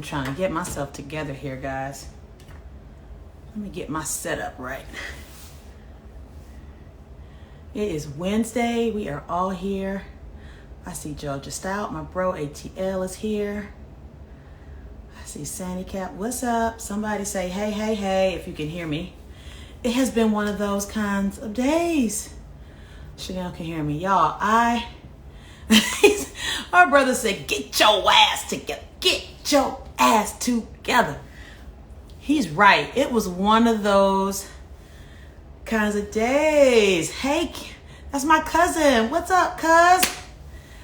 I'm trying to get myself together here, guys. Let me get my setup right. It is Wednesday. We are all here. I see Georgia Stout. My bro ATL is here. I see Sandy Cap. What's up? Somebody say hey, hey, hey if you can hear me. It has been one of those kinds of days. Chanel can hear me. Y'all, my brother said, get your ass together. Get your ass together. He's right. It was one of those kinds of days. Hey, that's my cousin. What's up, cuz?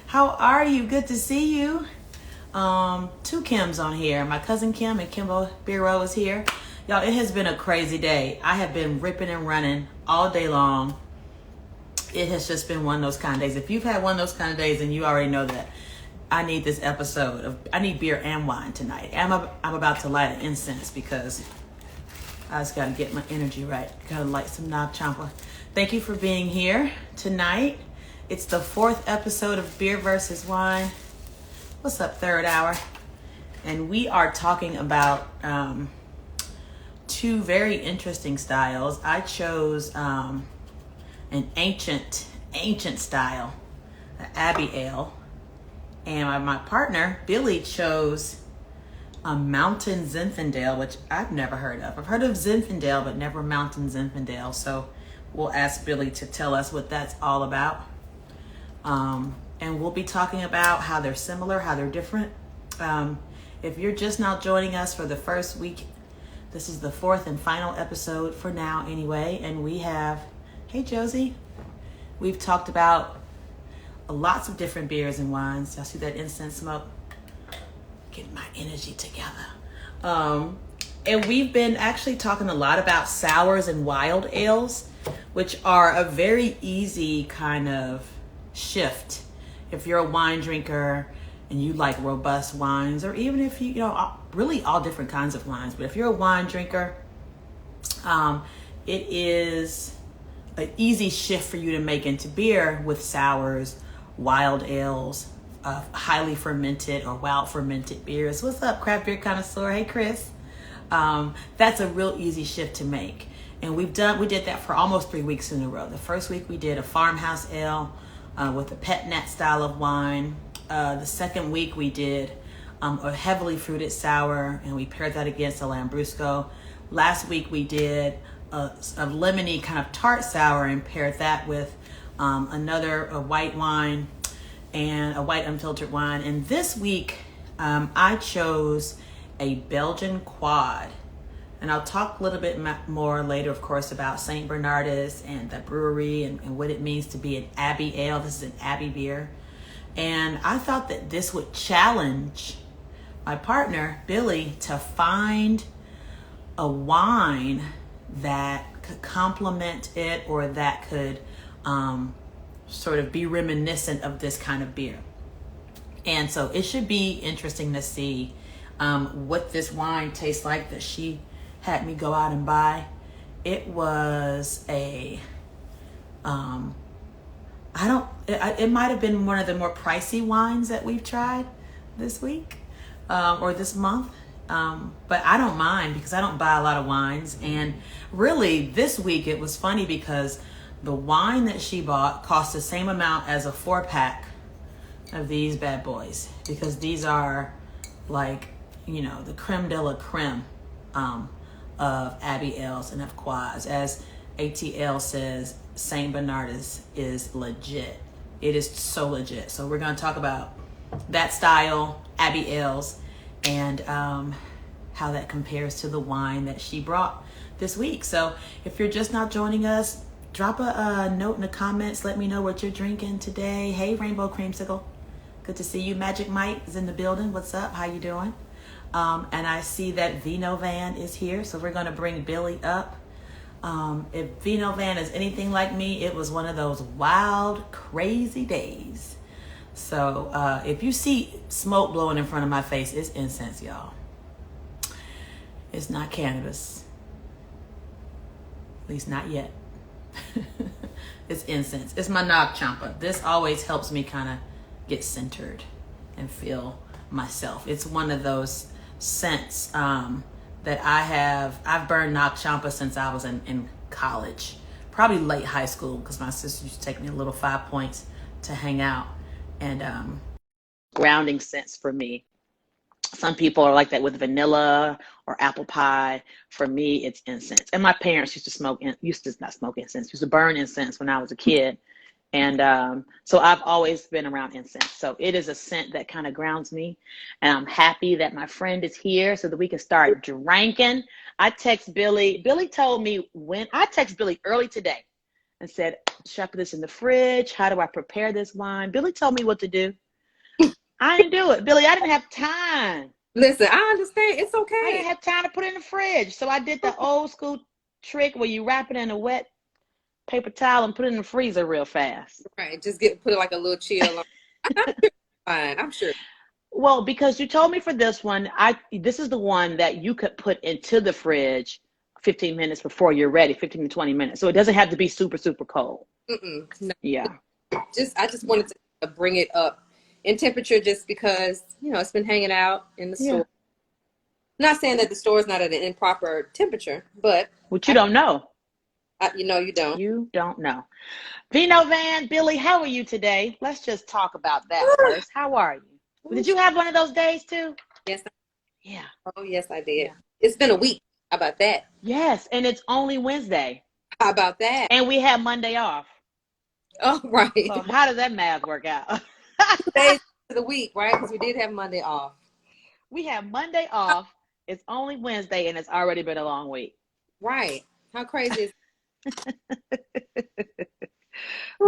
How are you? Good to see you. Two Kims on here. My cousin Kim and Kimbo Bureau is here. Y'all, it has been a crazy day. I have been ripping and running all day long. It has just been one of those kind of days. If you've had one of those kind of days, then you already know that I need this episode of, I need beer and wine tonight. I'm about to light an incense because I just got to get my energy right. Got to light some knob chomper. Thank you for being here tonight. It's the 4th episode of Beer versus Wine. What's up, third hour? And we are talking about two very interesting styles. I chose an ancient style, an Abbey ale. And my partner, Billie, chose a Mountain Zinfandel, which I've never heard of. I've heard of Zinfandel, but never Mountain Zinfandel. So we'll ask Billie to tell us what that's all about. And we'll be talking about how they're similar, how they're different. If you're just now joining us for the first week, this is the 4th and final episode for now anyway. And we have, hey Josie, we've talked about lots of different beers and wines. Y'all see that incense smoke? Getting my energy together. And we've been actually talking a lot about sours and wild ales, which are a very easy kind of shift. If you're a wine drinker and you like robust wines, or even if you know, really all different kinds of wines, but if you're a wine drinker, it is an easy shift for you to make into beer with sours, wild ales, highly fermented or wild fermented beers. What's up, craft beer connoisseur? Hey, Chris. That's a real easy shift to make. And we did that for almost 3 weeks in a row. The first week we did a farmhouse ale with a pet nat style of wine. The second week we did a heavily fruited sour, and we paired that against a Lambrusco. Last week we did a lemony kind of tart sour and paired that with a white wine and a white unfiltered wine. And this week I chose a Belgian quad. And I'll talk a little bit more later, of course, about St. Bernardus and the brewery and what it means to be an Abbey ale. This is an Abbey beer. And I thought that this would challenge my partner, Billie, to find a wine that could complement it or that could sort of be reminiscent of this kind of beer. And so it should be interesting to see what this wine tastes like that she had me go out and buy. It was it might have been one of the more pricey wines that we've tried this week or this month. But I don't mind because I don't buy a lot of wines. And really this week it was funny because the wine that she bought cost the same amount as a 4-pack of these bad boys, because these are like, you know, the creme de la creme of Abbey ales and of quads. As ATL says, St. Bernardus is legit. It is so legit. So we're going to talk about that style, Abbey ales, and how that compares to the wine that she brought this week. So if you're just now joining us, drop a note in the comments. Let me know what you're drinking today. Hey, Rainbow Creamsicle. Good to see you. Magic Mike is in the building. What's up? How you doing? And I see that Vino Van is here. So we're going to bring Billie up. If Vino Van is anything like me, it was one of those wild, crazy days. So if you see smoke blowing in front of my face, it's incense, y'all. It's not cannabis. At least not yet. It's incense. It's my knob chomper. This always helps me kind of get centered and feel myself. It's one of those scents that I've burned Knock Champa since I was in college, probably late high school, because my sister used to take me a little 5 points to hang out. And grounding scents for me. Some people are like that with vanilla or apple pie. For me, it's incense. And my parents used to not smoke incense, used to burn incense when I was a kid. And so I've always been around incense. So it is a scent that kind of grounds me. And I'm happy that my friend is here so that we can start drinking. I text Billie. Billie told me I text Billie early today and said, should I put this in the fridge? How do I prepare this wine? Billie told me what to do. I didn't do it, Billie. I didn't have time. Listen, I understand. It's okay. I didn't have time to put it in the fridge. So I did the old school trick where you wrap it in a wet paper towel and put it in the freezer real fast. Right. Just put it like a little chill on. Fine. I'm sure. Well, because you told me for this one, this is the one that you could put into the fridge 15 minutes before you're ready, 15 to 20 minutes. So it doesn't have to be super, super cold. No. Yeah. I just wanted to bring it up in temperature just because, it's been hanging out in the store. Not saying that the store is not at an improper temperature, but... Which you don't know. You don't. You don't know. Vino Van, Billie, how are you today? Let's just talk about that first. How are you? Did you have one of those days too? Yes. Yeah. Oh, yes, I did. Yeah. It's been a week. How about that? Yes, and it's only Wednesday. How about that? And we have Monday off. Oh, right. So how does that math work out? 2 days of the week, right? Because we did have Monday off. We have Monday off. It's only Wednesday, and it's already been a long week. Right. How crazy is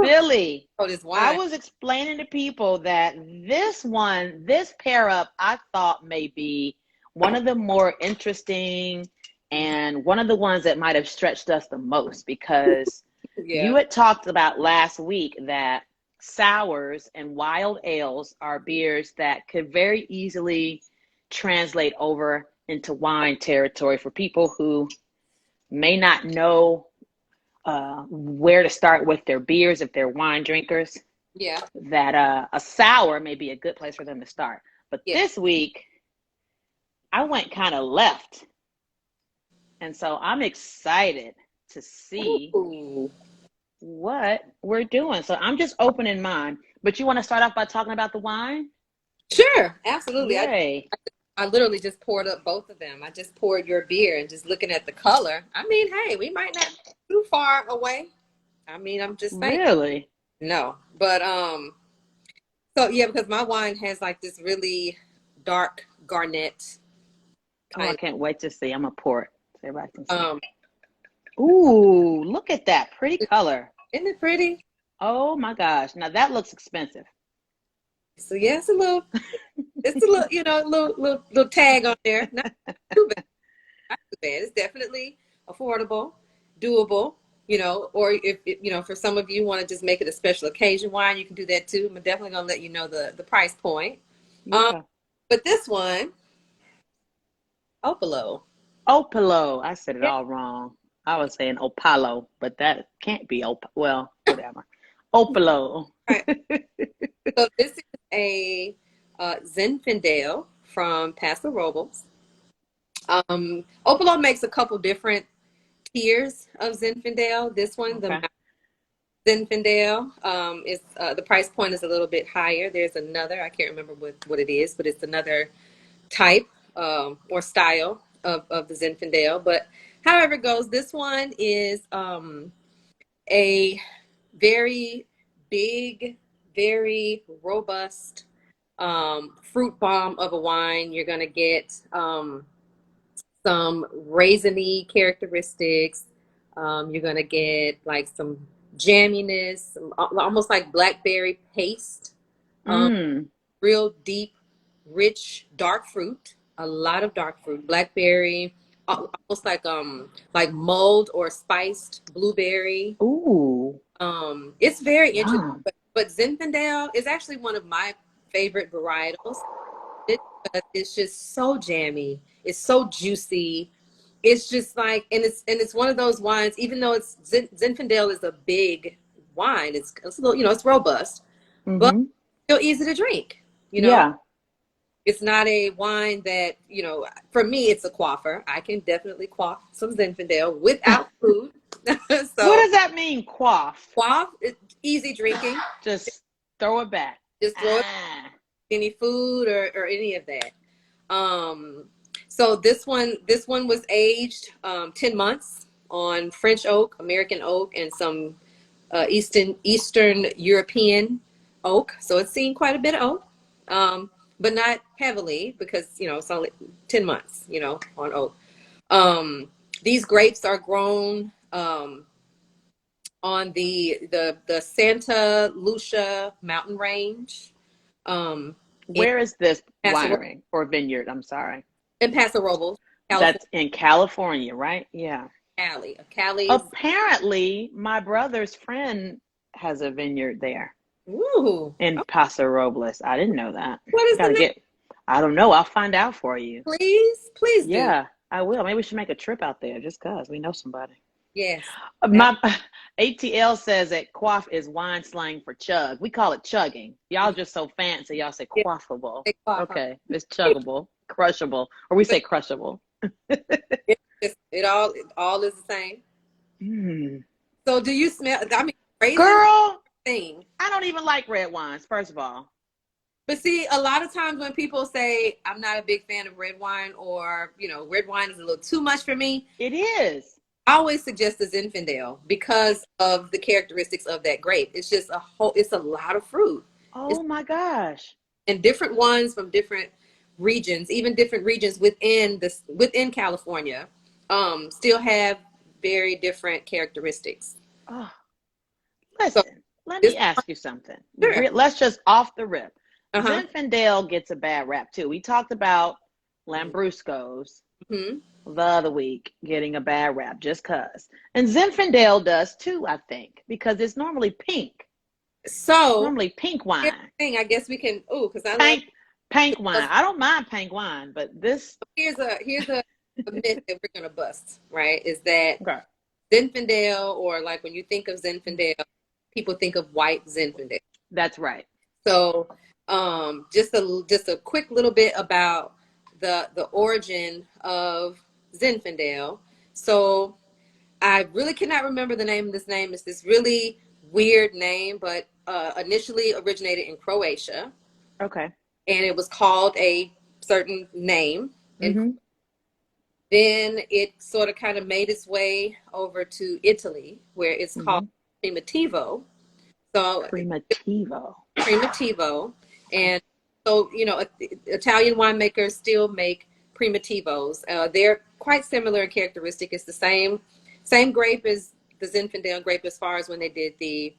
Billie, this wine. I was explaining to people that this pair up, I thought may be one of the more interesting and one of the ones that might have stretched us the most, because you had talked about last week that sours and wild ales are beers that could very easily translate over into wine territory for people who may not know where to start with their beers if they're wine drinkers. Yeah. That a sour may be a good place for them to start. But this week, I went kind of left. And so I'm excited to see what we're doing. So I'm just opening mine. But you want to start off by talking about the wine? Sure, absolutely. Yay. I literally just poured up both of them. I just poured your beer and just looking at the color. I mean, hey, we might not be too far away. I mean, I'm just saying. Really? No. But so yeah, because my wine has like this really dark garnet. I can't wait to see. I'm gonna pour it so everybody can see. Ooh, look at that pretty color. Isn't it pretty? Oh my gosh. Now that looks expensive. So yeah, it's a little little tag on there. Not too bad. Not too bad. It's definitely affordable, doable, or if for some of you want to just make it a special occasion wine, you can do that too. I'm definitely gonna let you know the price point. Yeah. But this one, Opalo. I said it all wrong. I was saying Opalo, but that can't be well, whatever. Opalo. Right. So this is a Zinfandel from Paso Robles. Opalo makes a couple different tiers of Zinfandel. This one, the Zinfandel, is the price point is a little bit higher. There's another, I can't remember what it is, but it's another type or style of the Zinfandel. But however it goes, this one is a very big, very robust fruit bomb of a wine. You're going to get some raisiny characteristics. You're going to get like some jamminess, almost like blackberry paste. Real deep, rich, dark fruit. A lot of dark fruit. Blackberry, almost like mulled or spiced blueberry. Ooh. It's very interesting. But Zinfandel is actually one of my favorite varietals. It's just so jammy. It's so juicy. It's just like, and it's one of those wines. Even though it's Zinfandel is a big wine, it's a little, it's robust, but still easy to drink. Yeah. It's not a wine that, for me, it's a quaffer. I can definitely quaff some Zinfandel without food. What So does that mean, quaff? quaff, it's easy drinking. Just throw it back. Just throw it, Ah. any food or any of that. So this one was aged 10 months on French oak, American oak, and some Eastern European oak. So it's seen quite a bit of oak, but not heavily because it's only 10 months, on oak. These grapes are grown on the Santa Lucia mountain range. Where is this Paso winery or vineyard? I'm sorry. in Paso Robles, California. That's in California, right? Yeah. Cali is. Apparently, my brother's friend has a vineyard there Ooh. in Paso Robles. I didn't know that. What is the name? I don't know. I'll find out for you. Please do. Yeah, I will. Maybe we should make a trip out there just because we know somebody. Yes. My ATL says that quaff is wine slang for chug. We call it chugging. Y'all just so fancy. Y'all say Yeah. quaffable. They quaff. Okay, it's chuggable, crushable, or we say crushable. It all is the same. Mm. So do you smell? I mean, raisin Girl, thing. I don't even like red wines, first of all. But see, a lot of times when people say I'm not a big fan of red wine, or red wine is a little too much for me, It is. I always suggest the Zinfandel because of the characteristics of that grape. It's just it's a lot of fruit. Oh my gosh. And different ones from different regions, even different regions within California, still have very different characteristics. Oh, So listen, let me ask you something. Sure. Let's just off the rip. Uh-huh. Zinfandel gets a bad rap too. We talked about Lambrusco's Mm-hmm. the other week getting a bad rap just cause. And Zinfandel does too, I think, because it's normally pink. So Normally pink wine. I guess we can. Because I pink wine. I don't mind pink wine, but this. Here's a myth that we're gonna bust. Right? Is that Okay. Zinfandel, or like when you think of Zinfandel, people think of white Zinfandel. That's right. So, just a quick little bit about the origin of Zinfandel. So, I really cannot remember the name of this name. It's this really weird name, but initially originated in Croatia. Okay. And it was called a certain name. Mm-hmm. Then it sort of kind of made its way over to Italy, where it's called Primitivo. So Primitivo. And so, Italian winemakers still make Primitivos. They're quite similar in characteristic. It's the same grape as the Zinfandel grape as far as when they did the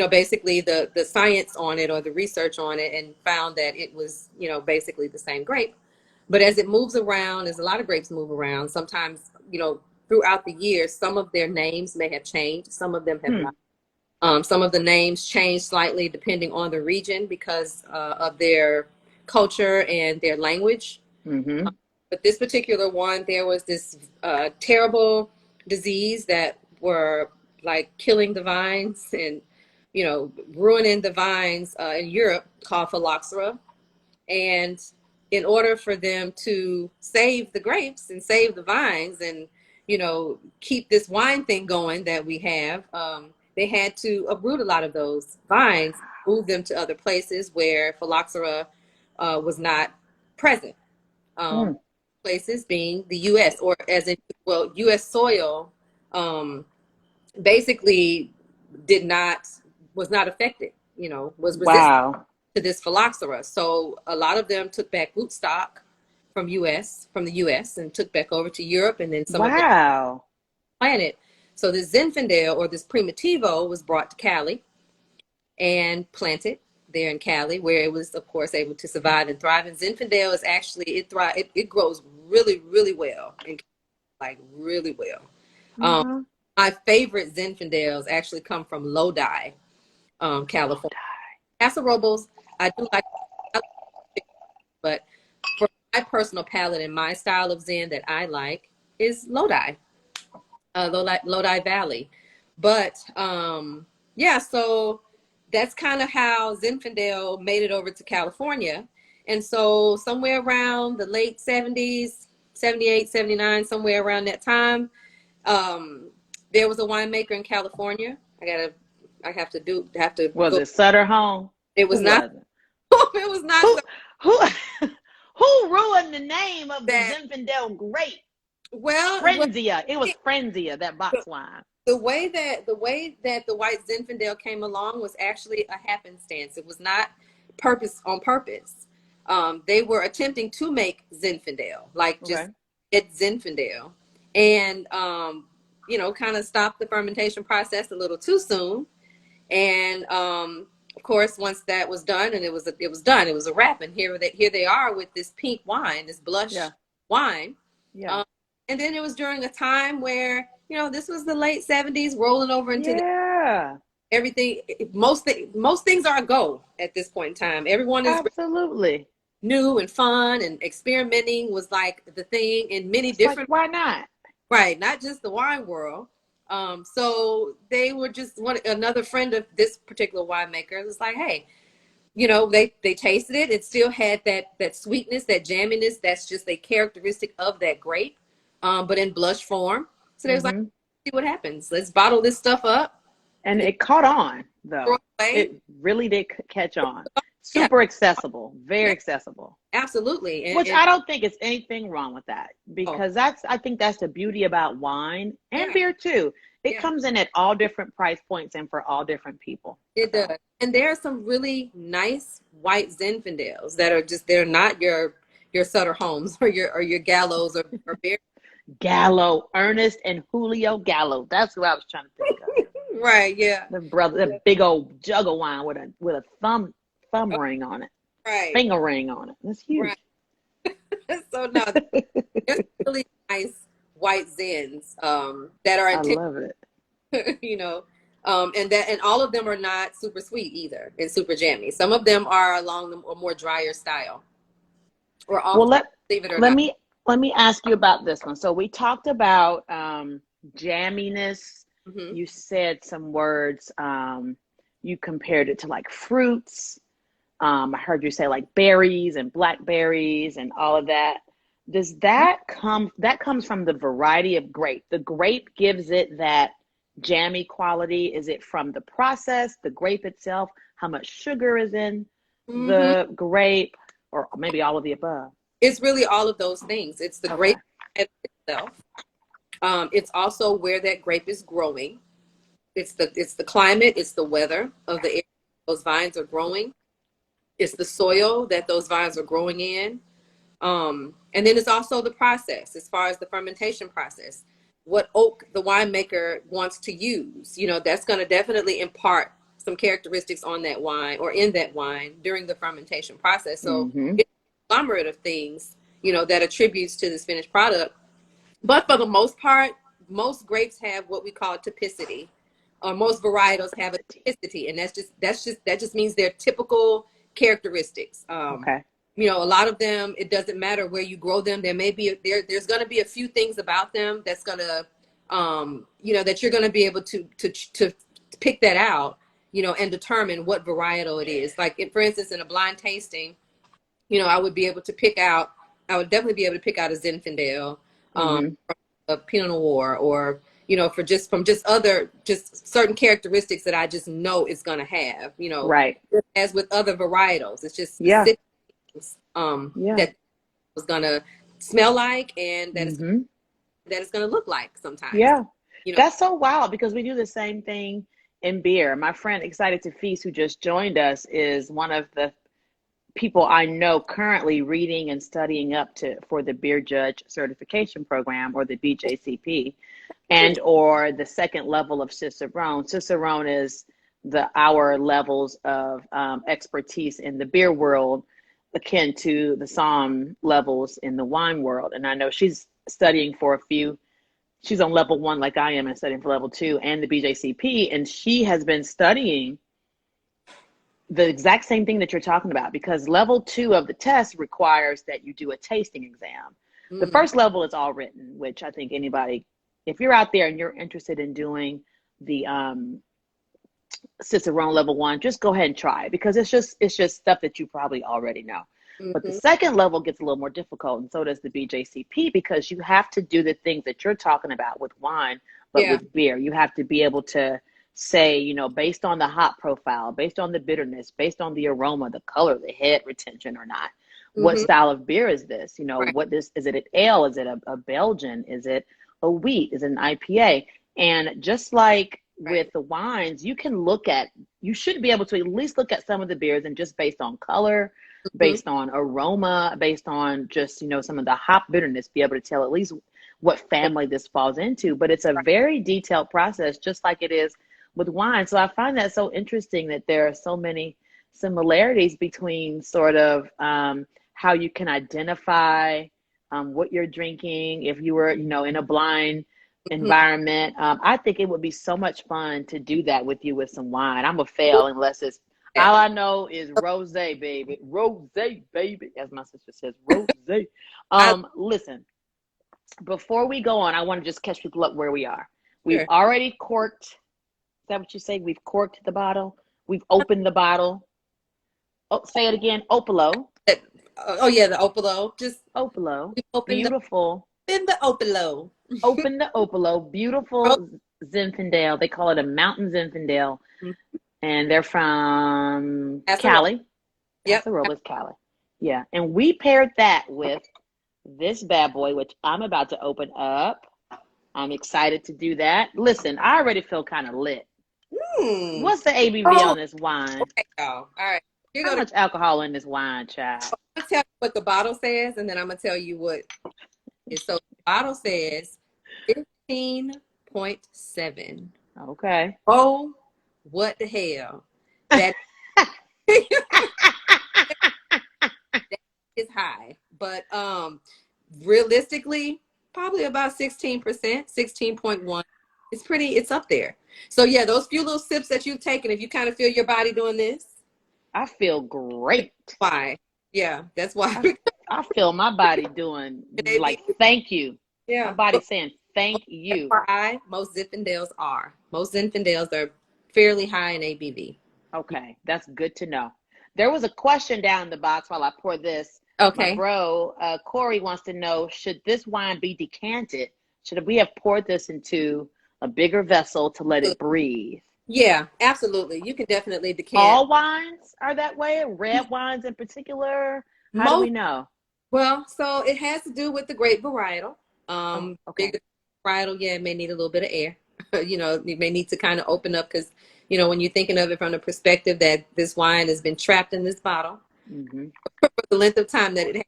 basically the science on it or the research on it, and found that it was, basically the same grape. But as it moves around, as a lot of grapes move around, sometimes, throughout the years, some of their names may have changed. Some of them have not. Some of the names change slightly depending on the region because of their culture and their language. Mm-hmm. But this particular one, there was this terrible disease that were like killing the vines and, ruining the vines in Europe, called phylloxera. And in order for them to save the grapes and save the vines and, keep this wine thing going that we have, they had to uproot a lot of those vines, move them to other places where phylloxera was not present. Places being the U.S., or U.S. soil basically was not affected, was resistant to this phylloxera. So a lot of them took back rootstock from the U.S. and took back over to Europe, and then some of them planted. So this Zinfandel, or this Primitivo, was brought to Cali and planted there in Cali, where it was, of course, able to survive and thrive. And Zinfandel is actually, it grows really, really well, and like really well. My favorite Zinfandels actually come from Lodi, California. Paso Robles, I do like, but for my personal palate and my style of Zen that I like is Lodi Valley. But so that's kind of how Zinfandel made it over to California. And so somewhere around the late 70s, 78, 79, somewhere around that time, there was a winemaker in California. I have to Was go. it Sutter Home? It was Who not, was it? it was not Who who who ruined the name of the that, Zinfandel grape? well, Frenzia. It was Frenzia, that box wine. the way that the white Zinfandel came along was actually a happenstance. It was not on purpose. They were attempting to make Zinfandel, like just Okay. get Zinfandel, and kind of stopped the fermentation process a little too soon. And of course, once that was done, and it was done, it was a wrap. And here they are with this pink wine, this blush Yeah. wine. Yeah. And then it was during a time where, this was the late 70s, rolling over into Yeah. everything. Most things are a go at this point in time. Everyone is Absolutely. new and fun, and experimenting was like the thing in many It's like, different, why not? right, not just the wine world. So they were just another friend of this particular winemaker was like, hey, they tasted it. It still had that sweetness, that jamminess. That's just a characteristic of that grape, but in blush form. So they was like, see what happens. Let's bottle this stuff up. And it caught on, Throw though. it away. It really did catch on. Yeah, Super accessible, very yeah, accessible. absolutely. Which And I don't think is anything wrong with that, oh, because I think that's the beauty about wine and yeah, beer too. It yeah, comes in at all different price points and for all different people. it So does. And there are some really nice white Zinfandels that are they're not your Sutter Homes or your Gallows or Bear. Gallo, Ernest and Julio Gallo. That's who I was trying to think of. Right, yeah. The brother, Yeah. the big old jug of wine with a thumb Oh, ring on it, right, finger ring on it. That's huge. right. So no, there's really nice white Zins that are I intentional, love it. and all of them are not super sweet either and super jammy. Some of them are along the more drier style, or Well, often, believe it or let not. me let me ask you about this one. So we talked about jamminess. Hmm. You said some words. You compared it to like fruits. I heard you say like berries and blackberries and all of that. Does that comes from the variety of grape? The grape gives it that jammy quality. Is it from the process, the grape itself, how much sugar is in Hmm. the grape, or maybe all of the above? It's really all of those things. It's the Okay. grape itself. It's also where that grape is growing. It's the climate. It's the weather of the area those vines are growing. It's the soil that those vines are growing in. And then it's also the process, as far as the fermentation process. What oak the winemaker wants to use, that's going to definitely impart some characteristics on that wine or in that wine during the fermentation process. So Mm-hmm. it's a conglomerate of things, that attributes to this finished product. But for the most part, most grapes have what we call typicity, or most varietals have a typicity, and that just means they're typical characteristics. Okay. A lot of them, it doesn't matter where you grow them. There's going to be a few things about them that's going to, that you're going to be able to pick that out, and determine what varietal it is. Like, for instance, in a blind tasting, I would be able to pick out. I would definitely be able to pick out a Zinfandel, Mm-hmm. from a Pinot Noir, or from just certain characteristics that I just know it's going to have. Right. As with other varietals, it's just Yeah. specific Yeah. that was going to smell like, and Mm-hmm. that it's going to look like sometimes. Yeah. That's so wild, because we do the same thing in beer. My friend Excited to Feast, who just joined us, is one of the people I know currently reading and studying up for the beer judge certification program, or the BJCP, and or the second level of Cicerone. Cicerone is our levels of expertise in the beer world, akin to the Somm levels in the wine world. And I know she's studying for a few. She's on level 1 like I am, and studying for level 2 and the BJCP, and she has been studying the exact same thing that you're talking about, because level 2 of the test requires that you do a tasting exam. The Mm-hmm. first level is all written, which I think anybody, if you're out there and you're interested in doing the Cicerone level 1, just go ahead and try it, because it's just stuff that you probably already know. But the Mm-hmm. second level gets a little more difficult, and so does the BJCP, because you have to do the things that you're talking about with wine, but Yeah. with beer. You have to be able to say, based on the hop profile, based on the bitterness, based on the aroma, the color, the head retention or not, what Mm-hmm. style of beer is this? Right. What this is, it an ale? Is it a Belgian? Is it a wheat? Is it an IPA? And just like Right. with the wines, you should be able to at least look at some of the beers, and just based on color, Mm-hmm. based on aroma, based on just, some of the hop bitterness, be able to tell at least what family this falls into. But it's a very detailed process, just like it is with wine. So I find that so interesting that there are so many similarities between sort of how you can identify what you're drinking if you were, in a blind Mm-hmm. environment. I think it would be so much fun to do that with you with some wine. I'm a fail unless it's all I know is rose, baby. Rose, baby. As my sister says, rose. I Listen, before we go on, I want to just catch people up where we are. We've sure. already corked. Is that what you say? We've corked the bottle. We've opened the bottle. Oh, say it again. Opalo. Oh yeah, the Opalo. Just Opalo. open Beautiful. the Opalo. Open the Opalo. Oh, Beautiful Zinfandel. They call it a mountain Zinfandel. And they're from casserole. Cali. Yep. Casserola's Cali. Yeah. And we paired that with this bad boy, which I'm about to open up. I'm excited to do that. Listen, I already feel kind of lit. Hmm. What's the ABV Oh, on this wine? okay, y'all. All right. You're How gonna much alcohol in this wine, child? tell you what the bottle says, and then I'm gonna tell you what is. So the bottle says 15.7. Okay. Oh, what the hell? That is high. But realistically, probably about 16%, 16.1. It's up there. So yeah, those few little sips that you've taken, if you kind of feel your body doing this, I feel great. why? Yeah, that's why. I feel my body doing Baby. like thank you. My Yeah. body saying thank you. FYI, most Zinfandels are. Most Zinfandels are fairly high in ABV. Okay, that's good to know. There was a question down in the box while I pour this. My Okay. bro, Corey, wants to know, should this wine be decanted? Should we have poured this into a bigger vessel to let it breathe? Yeah, absolutely. You can definitely decant. All wines are that way? Red wines in particular? How do we Most know? Well, so it has to do with the grape varietal. Oh, okay. Bigger varietal, yeah, it may need a little bit of air. You may need to kind of open up because, when you're thinking of it from the perspective that this wine has been trapped in this bottle Mm-hmm. for the length of time that it has,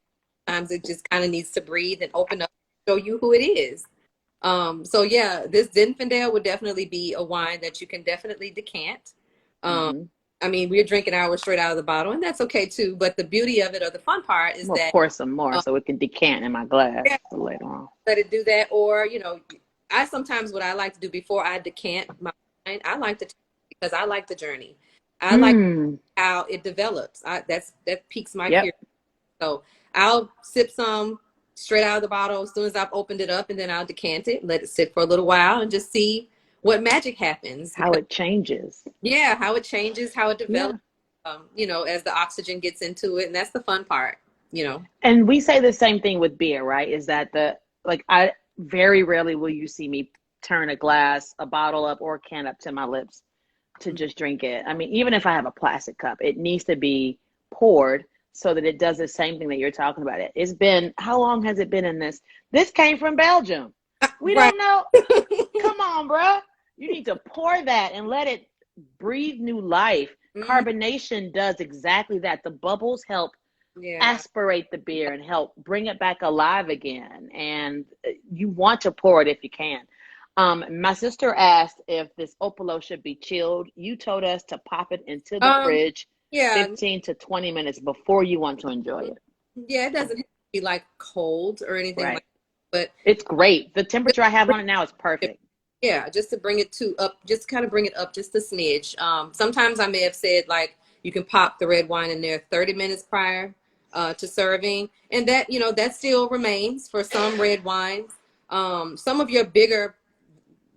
sometimes it just kind of needs to breathe and open up, show you who it is. So yeah, this Zinfandel would definitely be a wine that you can definitely decant. Um, Mm-hmm. I mean, we're drinking ours straight out of the bottle, and that's okay too. But the beauty of it, or the fun part, is We'll that pour some more um, so it can decant in my glass yeah, for later on. let it do that. Or I sometimes what I like to do before I decant my wine, I like to because I like the journey. I like Mm. how it develops. That piques my Yep. curiosity. So I'll sip some straight out of the bottle as soon as I've opened it up, and then I'll decant it, let it sit for a little while, and just see what magic happens. How Because it changes. yeah, how it changes, how it Yeah. develops. As the oxygen gets into it, and that's the fun part. And we say the same thing with beer, right? Is that I very rarely will you see me turn a glass, a bottle up or a can up to my lips to just drink it. I mean, even if I have a plastic cup, it needs to be poured so that it does the same thing that you're talking about. It's been, how long has it been in this? This came from Belgium. We Right. don't know. Come on, bro. You need to pour that and let it breathe new life. Mm, Carbonation does exactly that. The bubbles help yeah. aspirate the beer and help bring it back alive again. And you want to pour it if you can. My sister asked if this Opalo should be chilled. You told us to pop it into the fridge Yeah. 15 to 20 minutes before you want to enjoy it. Yeah, it doesn't have to be like cold or anything Right. like that, It's great. The temperature I have but on it now is perfect. yeah, just to bring it to up, just kind of bring it up just a smidge. Sometimes I may have said like you can pop the red wine in there 30 minutes prior to serving, and that still remains for some red wines. Some of your bigger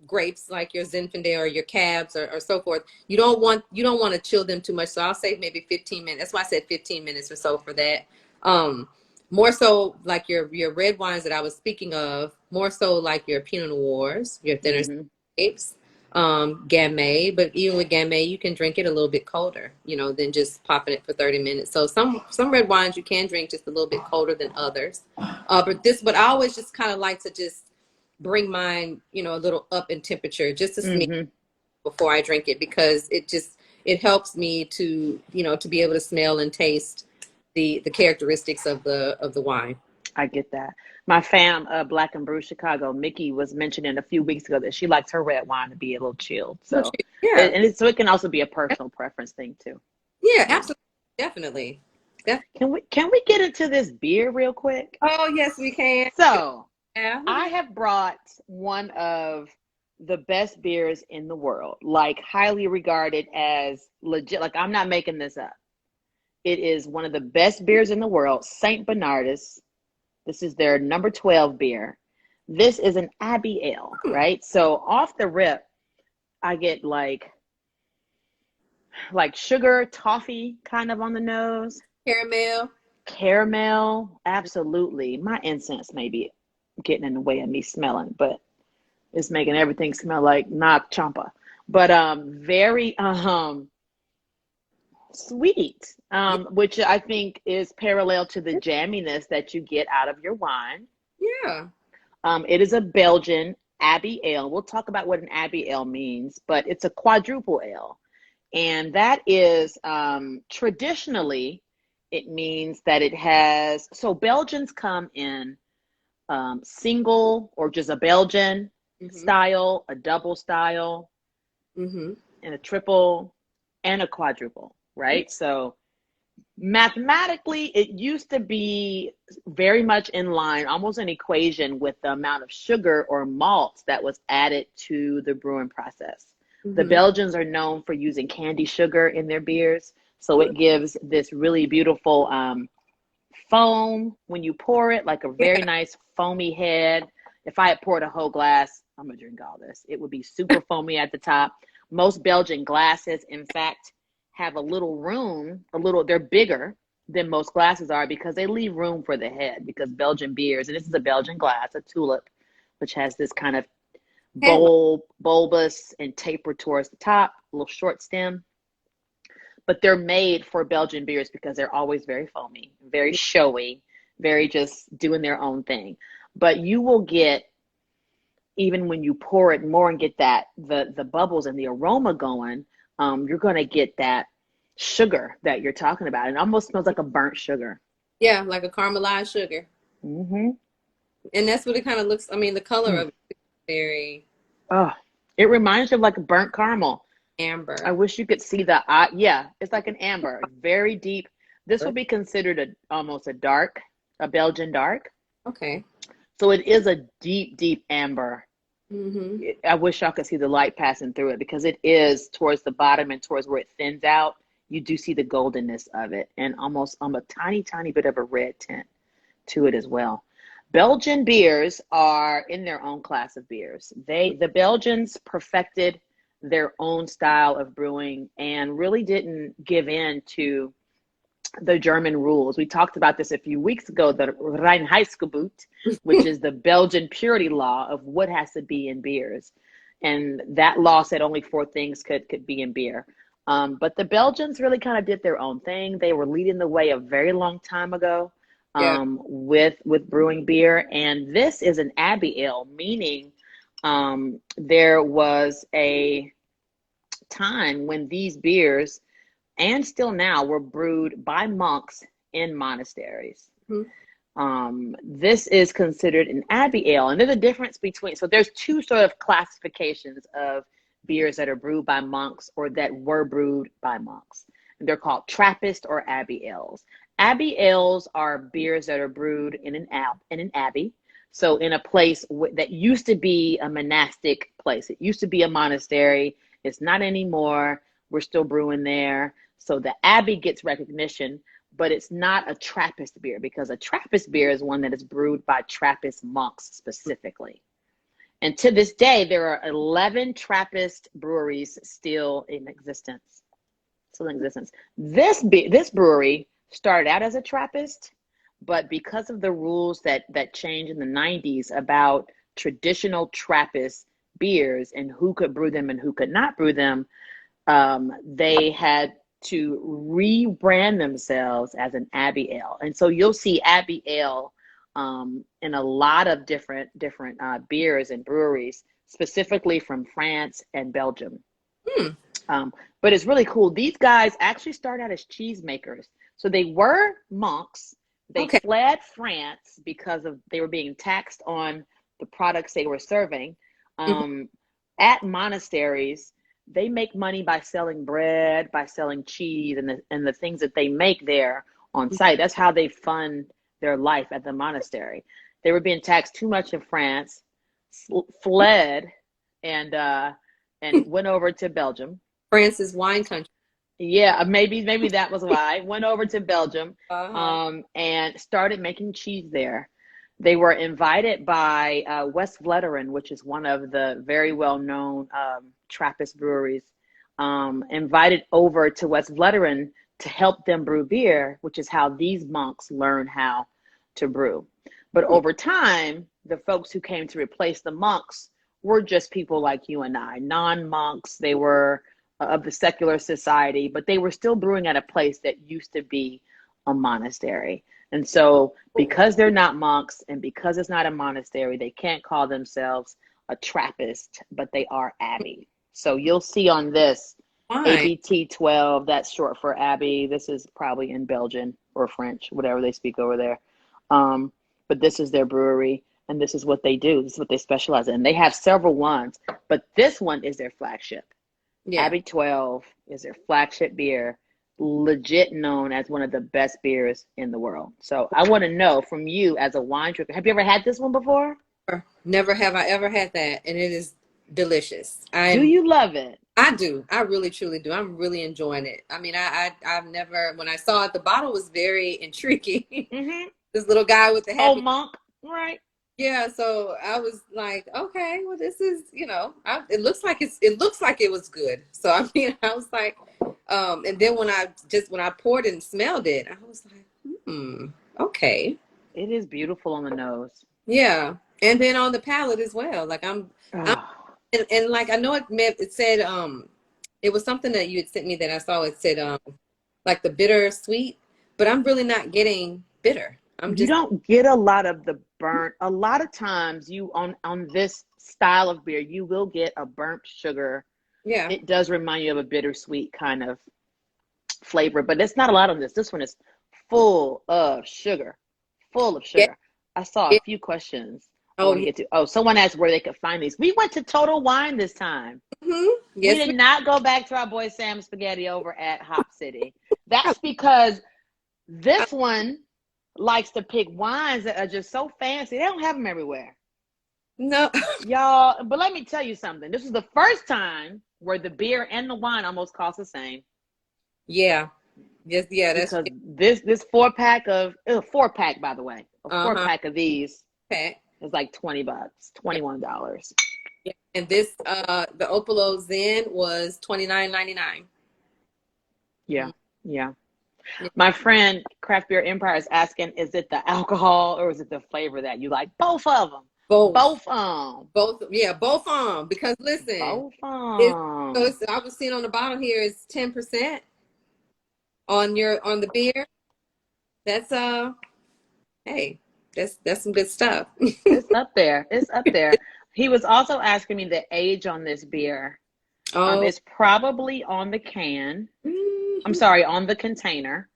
grapes like your Zinfandel or your Cabs or so forth, you don't want to chill them too much. So I'll say maybe 15 minutes. That's why I said 15 minutes or so for that. Um, More so like your red wines that I was speaking of, more so like your Pinot Noirs, your thinner Mm-hmm. grapes, Gamay. But even with Gamay, you can drink it a little bit colder, than just popping it for 30 minutes. So some red wines you can drink just a little bit colder than others. But I always just kind of like to just bring mine, a little up in temperature, just a smidge Mm-hmm. before I drink it, because it helps me to be able to smell and taste the characteristics of the wine. I get that. My fam, Black and Brew Chicago, Mickey was mentioning a few weeks ago that she likes her red wine to be a little chilled. So, Yeah, so it can also be a personal preference thing too. yeah, Yeah. absolutely, definitely. Can we get into this beer real quick? Oh yes, we can. So, Yeah. I have brought one of the best beers in the world, like highly regarded as legit. Like, I'm not making this up. It is one of the best beers in the world, St. Bernardus. This is their number 12 beer. This is an Abbey Ale, right? So off the rip, I get like sugar, toffee kind of on the nose. Caramel. Caramel, absolutely. My incense may be getting in the way of me smelling, but it's making everything smell like Nag Champa. But very sweet, which I think is parallel to the jamminess that you get out of your wine. Yeah. It is a Belgian Abbey Ale. We'll talk about what an Abbey Ale means, but it's a quadruple ale. And that is traditionally, it means that it has, so Belgians come in single or just a Belgian style, a double style, and a triple and a quadruple, right? So mathematically, it used to be very much in line, almost an equation with the amount of sugar or malt that was added to the brewing process. The Belgians are known for using candy sugar in their beers, so it gives this really beautiful foam when you pour it, like a very nice foamy head. If I had poured a whole glass, I'm gonna drink all this. It would be super foamy at the top. Most Belgian glasses, in fact, have a little room, they're bigger than most glasses are because they leave room for the head, because Belgian beers, and this is a Belgian glass, a tulip, which has this kind of bulbous and taper towards the top, a little short stem. But they're made for Belgian beers because they're always very foamy, very showy, very just doing their own thing. But you will get, even when you pour it more and get that the bubbles and the aroma going, you're going to get that sugar that you're talking about. It almost smells like a burnt sugar. Yeah, like a caramelized sugar. Mm-hmm. And that's what it kind of looks. I mean, the color of it is very it reminds you of like a burnt caramel. amber. I wish you could see yeah, it's like an amber, very deep. This would be considered almost a Belgian dark. Okay. So it is a deep amber. I wish y'all could see the light passing through it, because it is towards the bottom and towards where it thins out. You do see the goldenness of it, and almost a tiny bit of a red tint to it as well. Belgian beers are in their own class of beers. The Belgians perfected their own style of brewing and really didn't give in to the German rules. We talked about this a few weeks ago, the Reinheitsgebot, which is the Belgian purity law of what has to be in beers. And that law said only 4 things could be in beer. But the Belgians really kind of did their own thing. They were leading the way a very long time ago with brewing beer. And this is an Abbey Ale, meaning there was a time when these beers, and still now, were brewed by monks in monasteries. This is considered an Abbey Ale. And there's a difference between, so there's 2 sort of classifications of beers that are brewed by monks or that were brewed by monks. And they're called Trappist or Abbey Ales. Abbey Ales are beers that are brewed in an abbey. So in a place that used to be a monastic place. It used to be a monastery. It's not anymore. We're still brewing there. So the Abbey gets recognition, but it's not a Trappist beer, because a Trappist beer is one that is brewed by Trappist monks specifically. And to this day, there are 11 Trappist breweries still in existence. This brewery started out as a Trappist, but because of the rules that changed in the 90s about traditional Trappist beers and who could brew them and who could not brew them, they had to rebrand themselves as an Abbey Ale. And so you'll see Abbey Ale in a lot of different beers and breweries, specifically from France and Belgium. But it's really cool. These guys actually started out as cheesemakers. So they were monks. They fled France because they were being taxed on the products they were serving. At monasteries, they make money by selling bread, by selling cheese, and the things that they make there on site. That's how they fund their life at the monastery. They were being taxed too much in France, fled, and went over to Belgium. France's wine country. Yeah, maybe that was why. Went over to Belgium and started making cheese there. They were invited by West Vleteren, which is one of the very well-known Trappist breweries, invited over to West Vleteren to help them brew beer, which is how these monks learned how to brew. But over time, the folks who came to replace the monks were just people like you and I, non-monks. They were of the secular society, but they were still brewing at a place that used to be a monastery. And so because they're not monks and because it's not a monastery, they can't call themselves a Trappist, but they are Abbey. So you'll see on this ABT 12, that's short for Abbey. This is probably in Belgian or French, whatever they speak over there. But this is their brewery and this is what they do. This is what they specialize in. They have several ones, but this one is their flagship. Yeah. Abbey 12 is their flagship beer, legit known as one of the best beers in the world. So I want to know from you as a wine drinker, have you ever had this one before? Never have I ever had that, and it is delicious. Do you love it? I do. I really, truly do. I'm really enjoying it. I mean, I've never, when I saw it, the bottle was very intriguing. This little guy with the head. Oh, monk, right? Yeah, so I was like, okay, well, this is, it looks like it was good. So I mean, I was like, and then when I poured it and smelled it, I was like, okay. It is beautiful on the nose. Yeah, and then on the palate as well. Like and like I know it said it was something that you had sent me that I saw. It said like the bitter sweet, but I'm really not getting bitter. You don't get a lot of the burnt. A lot of times you on this style of beer, you will get a burnt sugar. Yeah. It does remind you of a bittersweet kind of flavor, but it's not a lot on this. This one is full of sugar. Yeah. I saw a few questions. Someone asked where they could find these. We went to Total Wine this time. Yes, we did not go back to our boy Sam Spaghetti over at Hop City. That's because this one likes to pick wines that are just so fancy. They don't have them everywhere. No. Y'all, but let me tell you something. This is the first time where the beer and the wine almost cost the same. Yeah. Yes, yeah. That's because this four pack, by the way. A 4-pack of these is like $20, $21. Yeah. And this the Opolo Zen was $29.99. Yeah. Yeah. My friend Craft Beer Empire is asking, is it the alcohol or is it the flavor that you like? Both of them. Both. Yeah, both because listen. Both I was seeing on the bottle here is 10% on the beer. That's hey, that's some good stuff. It's up there. He was also asking me the age on this beer. It's probably on the can. I'm sorry, on the container.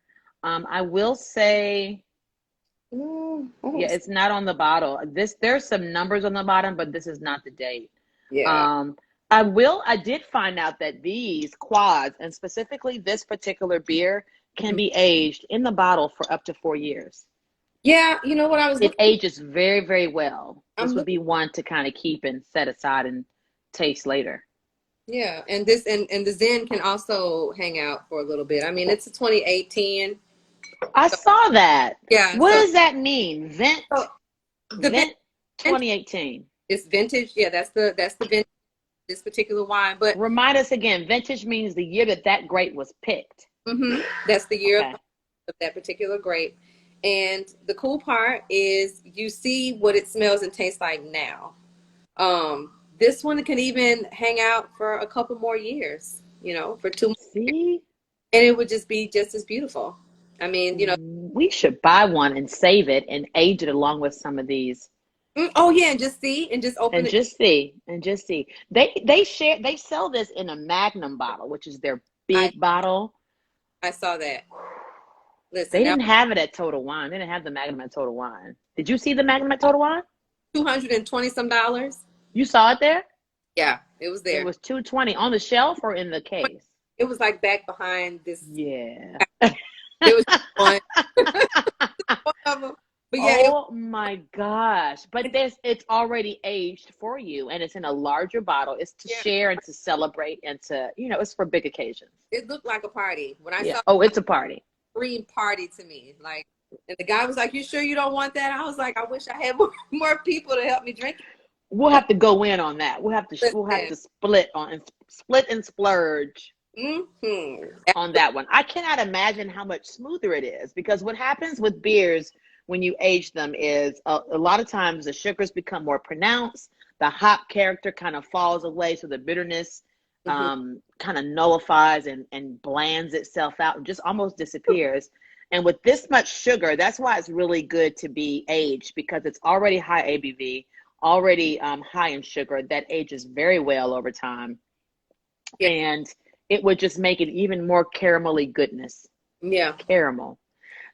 I will say, yeah, it's not on the bottle. There's some numbers on the bottom, but this is not the date. Yeah. I did find out that these quads, and specifically this particular beer, can be aged in the bottle for up to 4 years. Yeah, you know what I was. It ages very, very well. This would be one to kind of keep and set aside and taste later. Yeah, and the Zen can also hang out for a little bit. I mean, it's a 2018. I saw that. Yeah. What does that mean? Vent 2018. It's vintage. Yeah, that's the vintage this particular wine. But Remind us again, vintage means the year that grape was picked. that's the year Okay. of that particular grape. And the cool part is you see what it smells and tastes like now. This one can even hang out for a couple more years, for 2 months, See? and it would just be just as beautiful. I mean, We should buy one and save it and age it along with some of these. oh yeah, and just see and just open And it. just see. And just see. They sell this in a Magnum bottle, which is their I big bottle. I saw that. They Listen, now didn't have it at Total Wine. They didn't have the Magnum at Total Wine. Did you see the Magnum at Total Wine? $220 some dollars. You saw it there? Yeah, it was It there. was 220 on the shelf or in the case? It was like back behind this. Yeah. It was one of them. But yeah, Oh my gosh. But it's already aged for you and it's in a larger bottle. It's to share and to celebrate and to, it's for big occasions. it looked like a party. When I saw Oh, it's a party. green party to me. Like, and the guy was like, "You sure you don't want that?" I was like, "I wish I had more people to help me drink it." We'll have to go in on that. We'll have to Listen. split and splurge Mm-hmm. on that one. I cannot imagine how much smoother it is because what happens with beers when you age them is a lot of times the sugars become more pronounced, the hop character kind of falls away, so the bitterness kind of nullifies and blands itself out and just almost disappears. And with this much sugar, that's why it's really good to be aged because it's already high ABV, already high in sugar that ages very well over time. Yeah. And it would just make it even more caramelly goodness. Yeah. Caramel.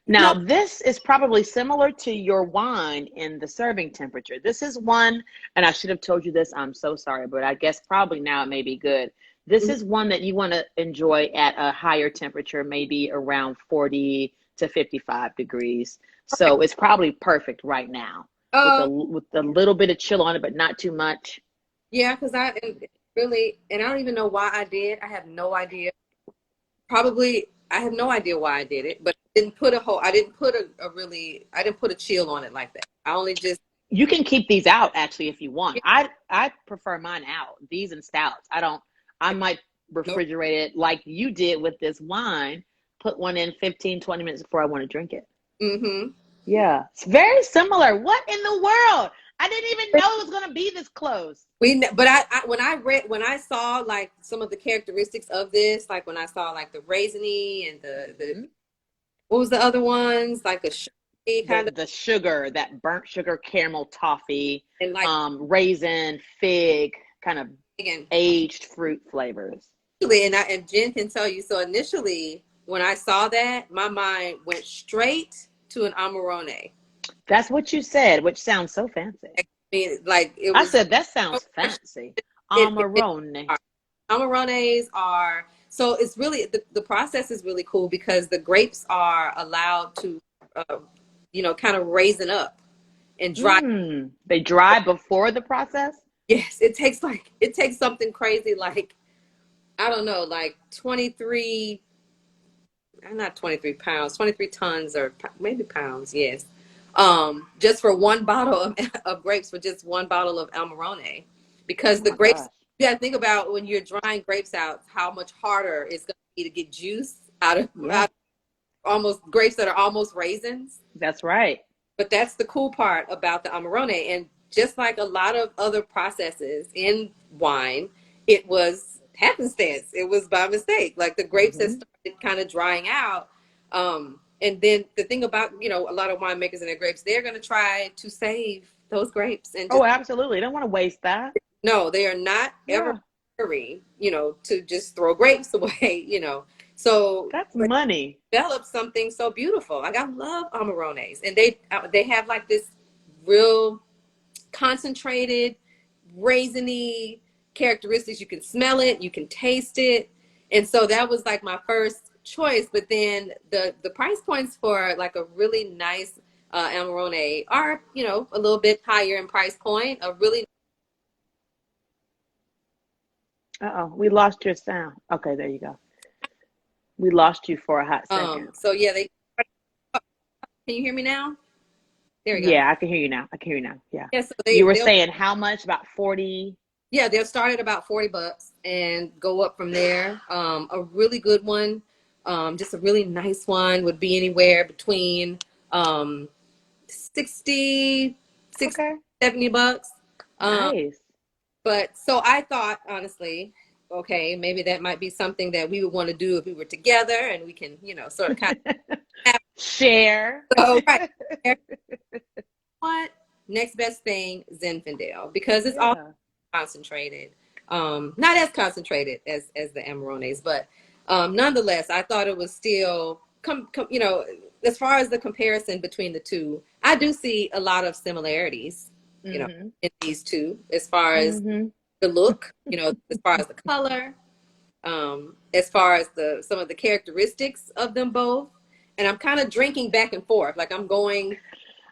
Now, this is probably similar to your wine in the serving temperature. This is one, and I should have told you this, I'm so sorry, but I guess probably now it may be good. This is one that you want to enjoy at a higher temperature, maybe around 40 to 55 degrees. So it's probably perfect right now with a little bit of chill on it, but not too much. Yeah, because I don't even know why I did. I have no idea. Probably, I have no idea why I did it, but I didn't put a chill on it like that. I only just. You can keep these out actually if you want. I prefer mine out. These and stouts. I might refrigerate it like you did with this wine. Put one in 15, 20 minutes before I want to drink it. Mm-hmm. Yeah. It's very similar. What in the world? I didn't even know it was going to be this close. But when I saw like some of the characteristics of this, like when I saw like the raisiny and the what was the other ones, like a sugary kind of the sugar, that burnt sugar caramel toffee, and like raisin, fig, kind of aged fruit flavors. And Jen can tell you. So initially, when I saw that, my mind went straight to an Amarone. That's what you said, which sounds so fancy. I mean, like I said that sounds fancy. Amarone. Amarones are so it's really the process is really cool because the grapes are allowed to, kind of raisin up and dry. They dry before the process. Yes, it takes something crazy like I don't know, like 23, not 23 pounds, 23 tons or maybe pounds. Yes. Just for one bottle of grapes, for just one bottle of Amarone, because the grapes, you got to think about when you're drying grapes out, how much harder it's going to be to get juice out of almost grapes that are almost raisins. That's right. But that's the cool part about the Amarone. And just like a lot of other processes in wine, it was happenstance. It was by mistake. Like the grapes had started kind of drying out. And then the thing about, a lot of winemakers and their grapes, they're going to try to save those grapes. And absolutely. They don't want to waste that. No, they are not ever hurry, to just throw grapes away, So that's money. Develop something so beautiful. Like I love Amarones, and they have like this real concentrated, raisiny characteristics. You can smell it, you can taste it, and so that was like my first choice. But then the price points for like a really nice Amarone are a little bit higher in price point. A really we lost your sound. Okay, there you go. We lost you for a hot second. So yeah, can you hear me now? There we go. Yeah, I can hear you now. Yeah. Yeah, so You were they'll saying how much? About 40? yeah, they'll start at about $40 and go up from there. A really good one, just a really nice one would be anywhere between 60, 60, Okay. $70. Nice. But so I thought, honestly, okay, maybe that might be something that we would want to do if we were together and we can, sort of kind of have. Share. So, right. What? Next best thing, Zinfandel, because it's all Yeah. concentrated. Not as concentrated as the Amarones, but nonetheless, I thought it was still, as far as the comparison between the two, I do see a lot of similarities, Mm-hmm. in these two, as far as Mm-hmm. the look, as far as the color, as far as some of the characteristics of them both. And I'm kind of drinking back and forth. Like I'm going,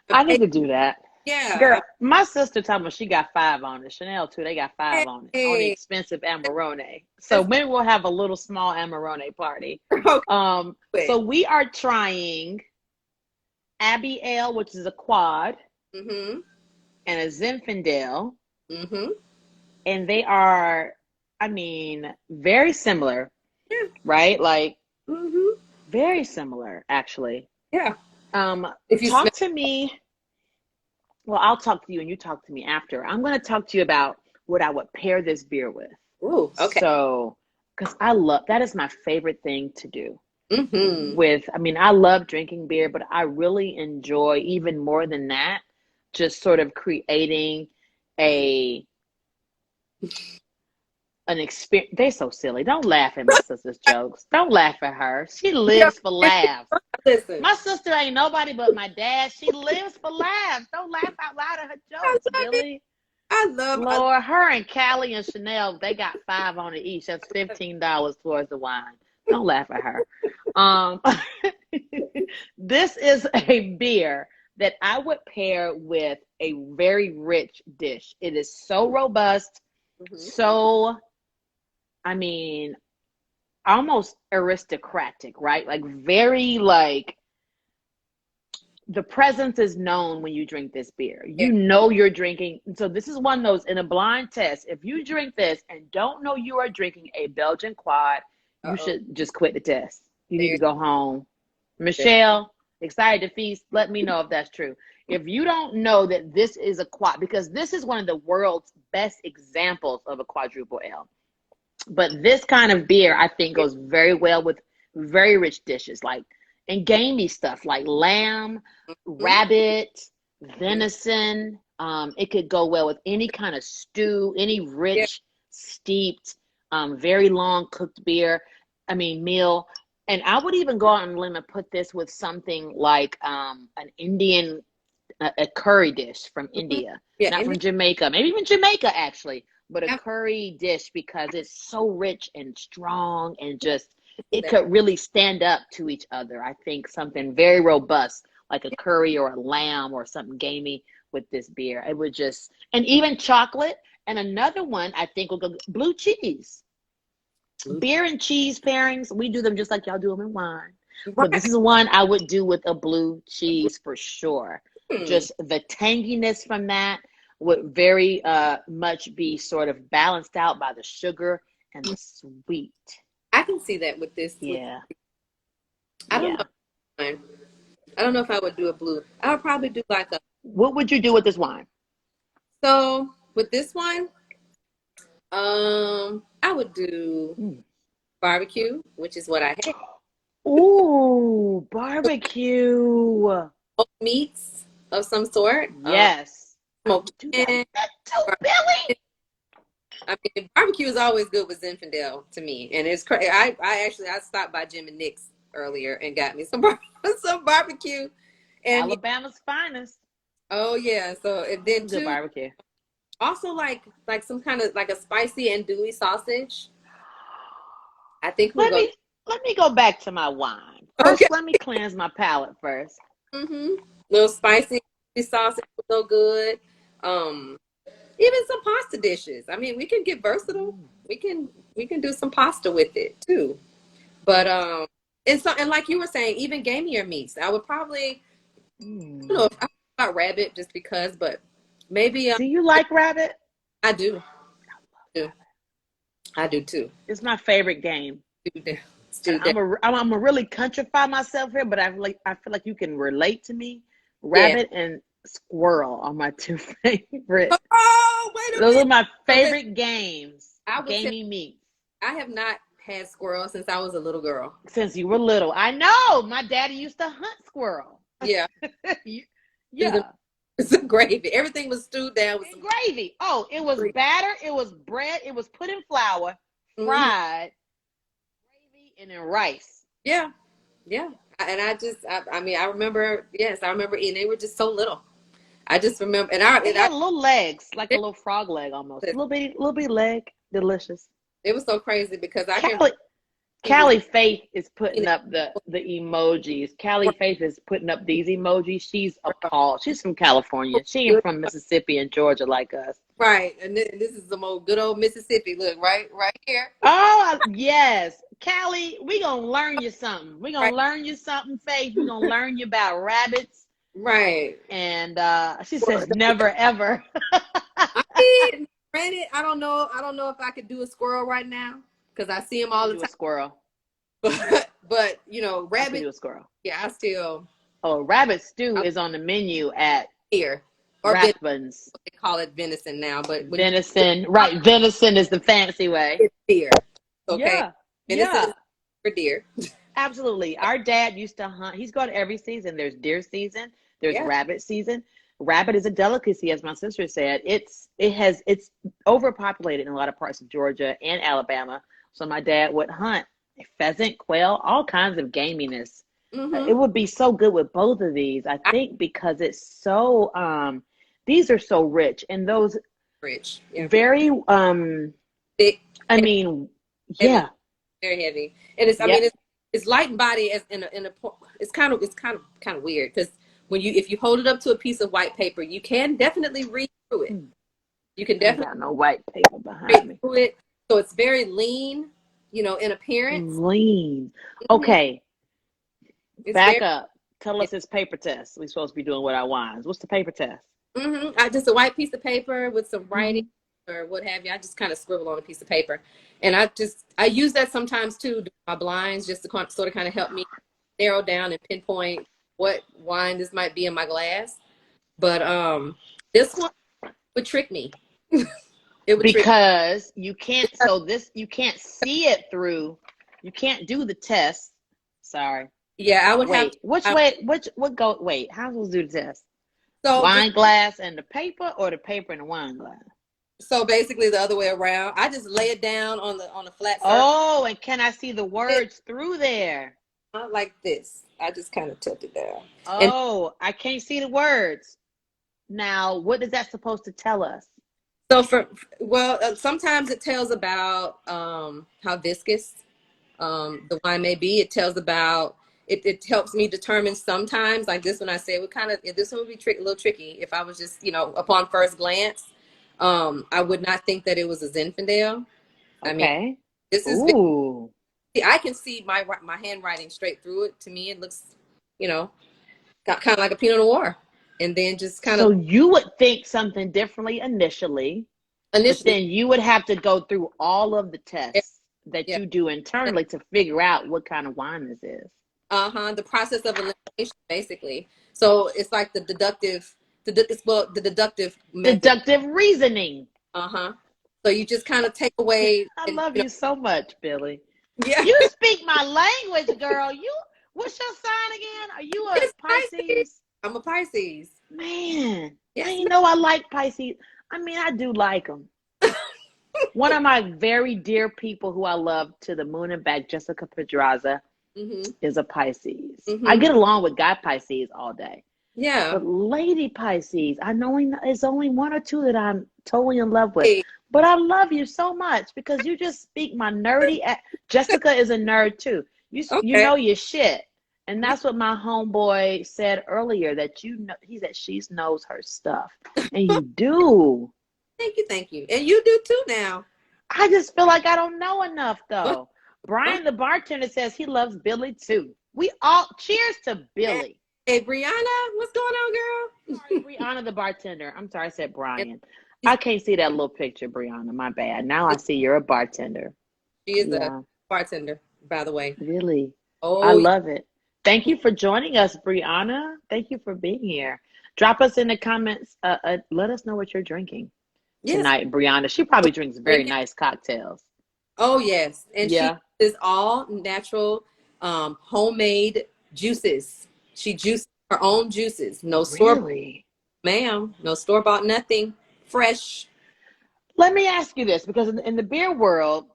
I need to do that. yeah. Girl, my sister told me she got 5 on it. Chanel too, they got 5 on it. On the Hey, expensive Amarone. So maybe we'll have a little small Amarone party. okay. So we are trying Abbey Ale, which is a quad, Mm-hmm. and a Zinfandel. Mm-hmm. And they are, I mean, very similar, Yeah. right? Like Mm-hmm. very similar, actually. Yeah. If you smell. Talk to me. Well, I'll talk to you and you talk to me after. I'm going to talk to you about what I would pair this beer with. Ooh, okay. So, because that is my favorite thing to do Mm-hmm. I love drinking beer, but I really enjoy, even more than that, just sort of creating an experience. They're so silly. Don't laugh at my sister's jokes. Don't laugh at her. She lives for laughs. Listen, My sister ain't nobody but my dad. She lives for laughs. Don't laugh out loud at her I jokes, love it. Billy. I Lord, her and Callie and Chanel, they got 5 on it each. That's $15 towards the wine. Don't laugh at her. Um, this is a beer that I would pair with a very rich dish. It is so robust, mm-hmm. so, I mean, almost aristocratic, right? Like very the presence is known when you drink this beer. You know you're drinking. So this is one of those, in a blind test, if you drink this and don't know you are drinking a Belgian quad, you should just quit the test. You need to go home. Michelle, excited to feast. Let me know if that's true. If you don't know that this is a quad, because this is one of the world's best examples of a quadruple ale. But this kind of beer, I think, goes very well with very rich dishes, and gamey stuff like lamb, rabbit, venison. It could go well with any kind of stew, any rich, steeped, very long cooked beer. Meal. And I would even go out on a limb and put this with something like an Indian, a curry dish from India, not from Jamaica, maybe even Jamaica actually, but a curry dish, because it's so rich and strong and just, it could really stand up to each other. I think something very robust like a curry or a lamb or something gamey with this beer. It would just, and even chocolate. And another one I think will go blue cheese. Beer and cheese pairings, we do them just like y'all do them in wine. But this is one I would do with a blue cheese for sure. Just the tanginess from that would very much be sort of balanced out by the sugar and the sweet. I can see that with this. Yeah. I don't know. I don't know if I would do a blue. I would probably do like a. What would you do with this wine? So with this one, I would do barbecue, which is what I had. Ooh, barbecue. Meats of some sort. Yes. Smoked do that too, Billy. Barbecue is always good with Zinfandel to me, and it's crazy. I stopped by Jim and Nick's earlier and got me some barbecue, and Alabama's finest. Oh yeah, so and then good barbecue. Also like some kind of like a spicy andouille sausage. I think let me go back to my wine. First, let me cleanse my palate first. Little spicy sausage would go good. Even some pasta dishes. We can get versatile. We can do some pasta with it too. But and like you were saying, even gamier meats. I would probably I don't know if about rabbit just because, but maybe Do you like rabbit? I do. do. I do too. It's my favorite game. Do I'm a really countrify myself here, but I feel like you can relate to me. Yeah. Rabbit and squirrel are my two favorite. Oh, wait a Those are minute. my favorite games. I would say Gamey meat. I have not had squirrel since I was a little girl. Since you were little. I know. My daddy used to hunt squirrel. Yeah. Yeah. Some gravy. Everything was stewed down with some gravy. Oh, it was batter. It was bread. It was put in flour, fried, gravy, and then rice. Yeah. Yeah. And I mean, I remember, yes, I remember eating. They were just so little. I just remember, It had little legs, like a little frog leg almost. A little bitty leg. Delicious. It was so crazy because Callie Faith is putting up the emojis. Callie Faith is putting up these emojis. She's appalled. She's from California. She ain't from Mississippi and Georgia like us. Right. And this is some old good old Mississippi. Look, right here. Oh, yes. Callie, we gonna learn you something. We gonna learn you something, Faith. We gonna learn you about rabbits. Right. And she says never ever. I mean, granted, I don't know if I could do a squirrel right now because I see them all the time. A squirrel. But you know, rabbit. Do a squirrel. Yeah, I still. Oh, rabbit stew is on the menu at here. Or Rathbun's. They call it venison now, but venison. Right, venison is the fancy way. It's deer. Okay. Yeah. Venison is for deer. Absolutely. Our dad used to hunt. He's gone every season. There's deer season. There's rabbit season. Rabbit is a delicacy, as my sister said. It's overpopulated in a lot of parts of Georgia and Alabama. So my dad would hunt pheasant, quail, all kinds of gaminess. It would be so good with both of these, I think, because it's so these are so rich and those rich, very thick. I mean, heavy, very heavy, and it's I mean it's light in body as in a it's kind of weird because if you hold it up to a piece of white paper, you can definitely read through it. You can definitely got no white paper behind me. Through it, so it's very lean, in appearance. Lean. Okay. Back up. Tell us this paper test. We're supposed to be doing with our wines. What's the paper test? Just a white piece of paper with some writing or what have you. I just kind of scribble on a piece of paper, and I use that sometimes too. Do my blinds just to sort of kind of help me narrow down and pinpoint what wine this might be in my glass. But this one would trick me. It would because you can't. So you can't see it through. You can't do the test. Sorry. Yeah, I would have. Wait, how will do the test? So wine glass and the paper, or the paper and the wine glass? So basically the other way around. I just lay it down on a flat surface. Oh, and can I see the words through there? Like this. I just kind of tilt it down. Oh, I can't see the words. Now, what is that supposed to tell us? So sometimes it tells about how viscous the wine may be. It tells about it helps me determine sometimes, like this one I say, this one would be a little tricky if I was just, upon first glance. I would not think that it was a Zinfandel. Okay. I mean, this is I can see my handwriting straight through it. To me, it looks, kind of like a Pinot Noir, and then just kind of. So you would think something differently initially, but then you would have to go through all of the tests that you do internally to figure out what kind of wine this is. The process of elimination, basically. So it's like the deductive method. Deductive reasoning. So you just kind of take away. I love you so much, Billie. Yeah. You speak my language, girl. What's your sign again? Are you a Pisces? I'm a Pisces. Man, I like Pisces. I mean, I do like them. One of my very dear people who I love to the moon and back, Jessica Pedraza, is a Pisces. I get along with guy Pisces all day. Yeah. But lady Pisces, I know it's only one or two that I'm totally in love with. But I love you so much because you just speak my nerdy. Jessica is a nerd too. You know your shit. And that's what my homeboy said earlier, that he said she knows her stuff. And you do. Thank you. And you do too now. I just feel like I don't know enough though. Brian, the bartender, says he loves Billie too. We all cheers to Billie. Hey, Brianna, what's going on, girl? Sorry, Brianna, the bartender. I'm sorry, I said And Brian. I can't see that little picture, Brianna. My bad. Now I see you're a bartender. she is a Yeah, bartender, by the way. really. I Oh, yeah. love it. Thank you for joining us, Brianna. Thank you for being here. Drop us in the comments. Let us know what you're drinking Yes, tonight, Brianna. She probably drinks very drinking. nice cocktails. Oh, yes. And she Yeah, is all natural, homemade juices. She juices her own juices. No store, really. ma'am. No store bought nothing. Fresh. Let me ask you this, because in the beer world,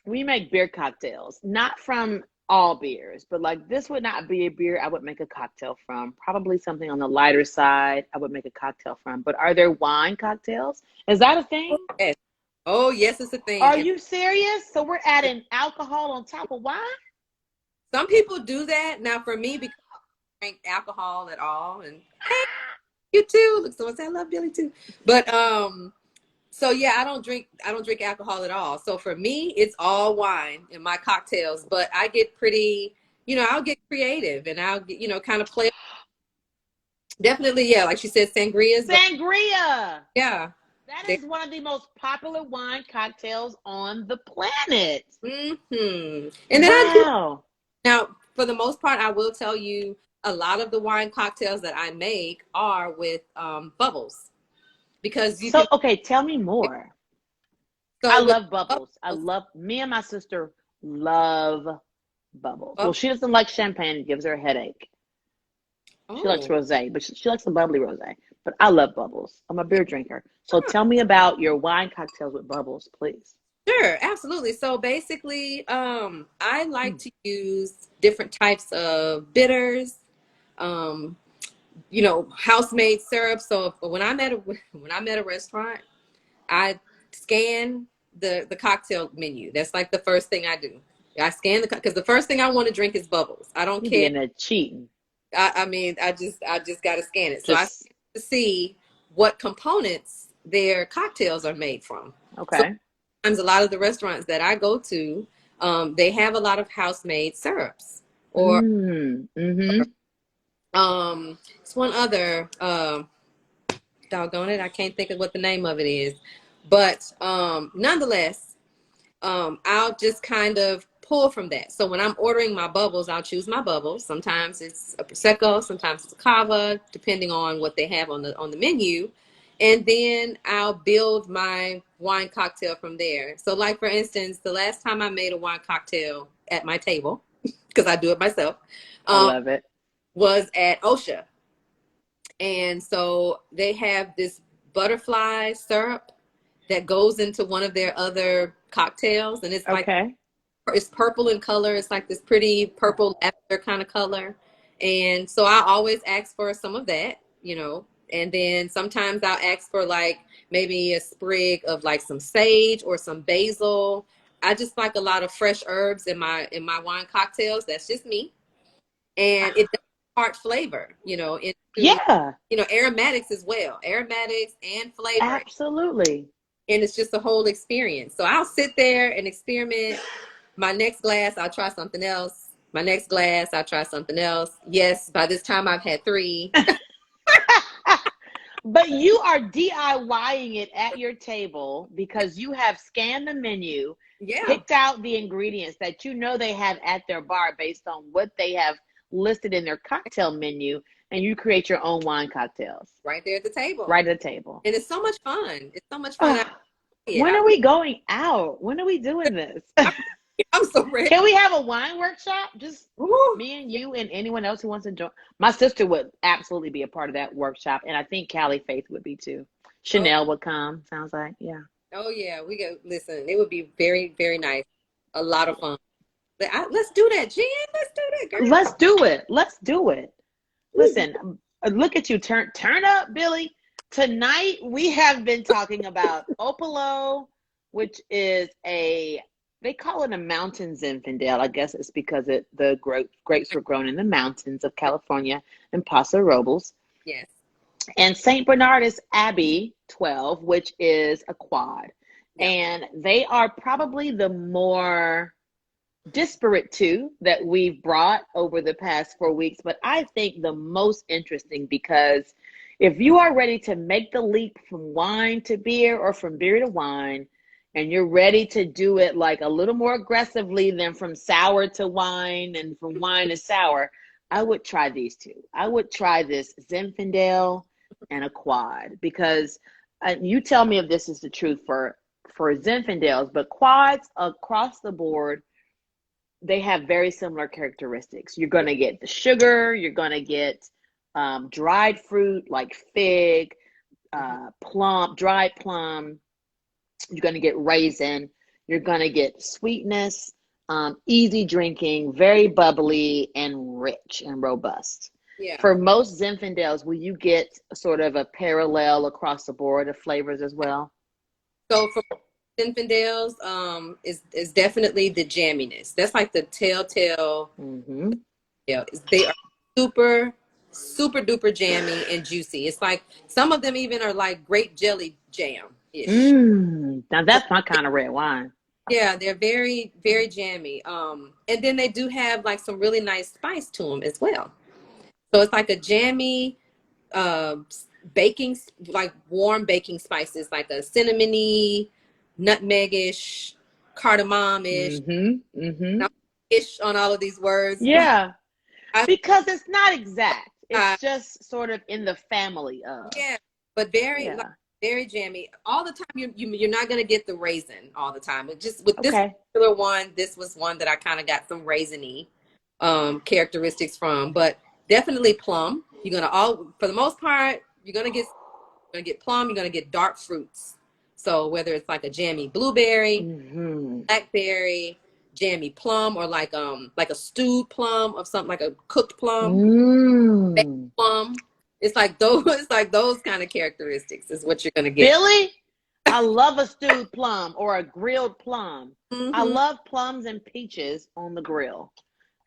we make beer cocktails, not from all beers, but like this would not be a beer I would make a cocktail from. Probably something on the lighter side I would make a cocktail from. But are there wine cocktails? Is that a thing? Yes. Oh, yes, it's a Are thing. And you serious? So we're adding alcohol on top of wine? some people do that. Now, for me, because I don't drink alcohol at all, and hey, you too. Look, someone said I love Billie too. But so yeah, I don't drink alcohol at all. So for me, it's all wine in my cocktails. But I get pretty, I'll get creative and I'll get, kind of play. Definitely, yeah, like she said, sangrias. But Sangria. yeah, That they, is one of the most popular wine cocktails on the planet. And then I do Wow. now. For the most part, I will tell you, a lot of the wine cocktails that I make are with bubbles because you So, can. okay, tell me more. I So with love bubbles. bubbles, Me and my sister love bubbles. Well, bubbles. she doesn't like champagne, it gives her a headache. She likes Oh. rosé, but she likes the bubbly rosé. But I love bubbles. I'm a beer drinker. So tell me about your wine cocktails with bubbles, please. Sure, absolutely. So basically, I like Mm. to use different types of bitters, um, house-made syrup. So when I'm at a restaurant, I scan the cocktail menu. That's like the first thing I do. I scan because the first thing I want to drink is bubbles. I don't You be care. in there cheating. I mean, I just got to scan it. So I Just, scan to see what components their cocktails are made from. So okay. a lot of the restaurants that I go to, they have a lot of house-made syrups, or Mm-hmm. it's one other. Doggone it, I can't think of what the name of it is, but nonetheless, I'll just kind of pull from that. So when I'm ordering my bubbles, I'll choose my bubbles. Sometimes it's a prosecco, sometimes it's a cava, depending on what they have on the menu. And then I'll build my wine cocktail from there. So, like for instance, the last time I made a wine cocktail at my table, because I do it myself, I um, love it. was at OSHA. And so they have this butterfly syrup that goes into one of their other cocktails, and Okay. it's purple in color. It's like this pretty purple lavender kind of color. And so I always ask for some of that. And then sometimes I'll ask for like maybe a sprig of like some sage or some basil. I just like a lot of fresh herbs in my wine cocktails. That's just me. And it does impart flavor, into, Yeah, aromatics as well. Aromatics and flavor. absolutely. And it's just a whole experience. So I'll sit there and experiment. My next glass, I'll try something else. My next glass, I'll try something else. Yes, by this time I've had three. But you are DIYing it at your table because you have scanned the menu, Yeah, picked out the ingredients that you know they have at their bar based on what they have listed in their cocktail menu, and you create your own wine cocktails right there at the table. right at the table. And it's so much fun. It's so much fun. Oh, when I are we going out? When are we doing this? I'm so ready. Can we have a wine workshop? Just Woo. me and you and anyone else who wants to join. My sister would absolutely be a part of that workshop, and I think Callie Faith would be too. Oh, Chanel would come. Sounds like, yeah. oh yeah, we go. Listen, it would be very, very nice. A lot of fun. Let's do that, Jen. Let's do that, girl. Let's do it. Let's do it. Ooh, Listen, look at you. Turn up, Billie. Tonight we have been talking about Opalo, which is they call it a mountain Zinfandel. I guess it's because the grapes were grown in the mountains of California and Paso Robles. yes. And St. Bernard is Abbey 12, which is a quad. Yeah. And they are probably the more disparate two that we've brought over the past 4 weeks, but I think the most interesting, because if you are ready to make the leap from wine to beer or from beer to wine, and you're ready to do it like a little more aggressively than from sour to wine and from wine to sour, I would try these two. I would try this Zinfandel and a quad, because you tell me if this is the truth for Zinfandels, but quads across the board, they have very similar characteristics. You're going to get the sugar, you're going to get dried fruit like fig, plum, dried plum, you're going to get raisin, you're going to get sweetness, easy drinking, very bubbly and rich and robust. Yeah. For most Zinfandels, will you get sort of a parallel across the board of flavors as well? So for Zinfandels, is definitely the jamminess. That's like the telltale. Mm-hmm. Yeah, they are super, super duper jammy and juicy. It's like some of them even are like grape jelly jam-ish. Now that's my kind of red wine. Yeah, they're very, very jammy. And then they do have like some really nice spice to them as well. So it's like a jammy, baking, like warm baking spices, like a cinnamony, nutmegish, cardamom-ish, ish on all of these words. Yeah, because it's not exact. It's just sort of in the family of. Yeah, but very, like, very jammy. All the time, you're not going to get the raisin all the time. It just, with this particular one, this was one that I kind of got some raisiny characteristics from, but definitely plum. You're going to for the most part, you're going to get plum, you're going to get dark fruits. So whether it's like a jammy blueberry, blackberry, jammy plum, or like a stewed plum or something, like a cooked plum, baked plum. It's like those kind of characteristics is what you're going to get. Billie, I love a stewed plum or a grilled plum. I love plums and peaches on the grill.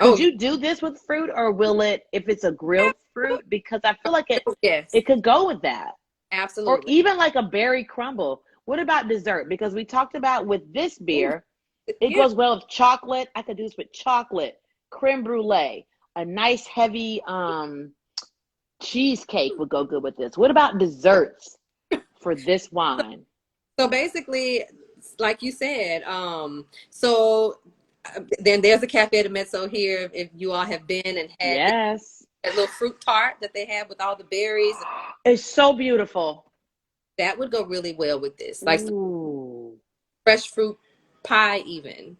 Would you do this with fruit, or will it, if it's a grilled fruit? Because I feel like it could go with that. Absolutely. Or even like a berry crumble. What about dessert? Because we talked about with this beer, it goes well with chocolate. I could do this with chocolate, creme brulee, a nice heavy cheesecake would go good with this. What about desserts for this wine? So basically, like you said, then there's a Cafe de Mezzo here. If you all have been and had that little fruit tart that they have with all the berries. It's so beautiful. That would go really well with this. Like some fresh fruit pie even.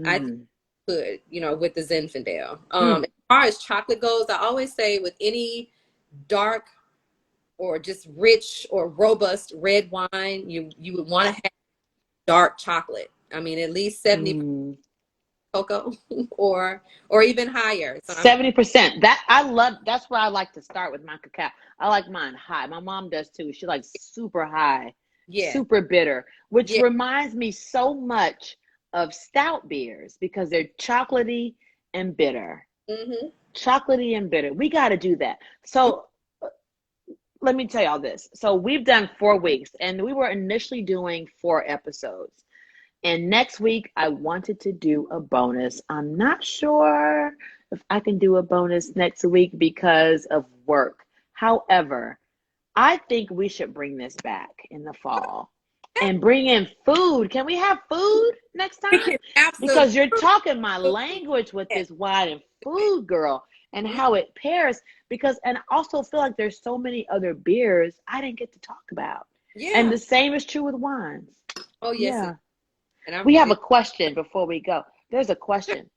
I think could, with the Zinfandel. As far as chocolate goes, I always say with any dark or just rich or robust red wine, you would want to have dark chocolate. I mean, at least 70% cocoa or even higher. So 70%. That's where I like to start with my cacao. I like mine high. My mom does too. She likes super high, super bitter, which reminds me so much of stout beers because they're chocolatey and bitter. Chocolatey and bitter. We got to do that. So let me tell y'all this. So we've done 4 weeks, and we were initially doing 4 episodes. And next week, I wanted to do a bonus. I'm not sure if I can do a bonus next week because of work. However, I think we should bring this back in the fall and bring in food. Can we have food next time? Absolutely. Because you're talking my language with this wine and food, girl, and how it pairs. And I also feel like there's so many other beers I didn't get to talk about. Yeah. And the same is true with wines. Oh, yes. Yeah. And we have a question before we go. There's a question.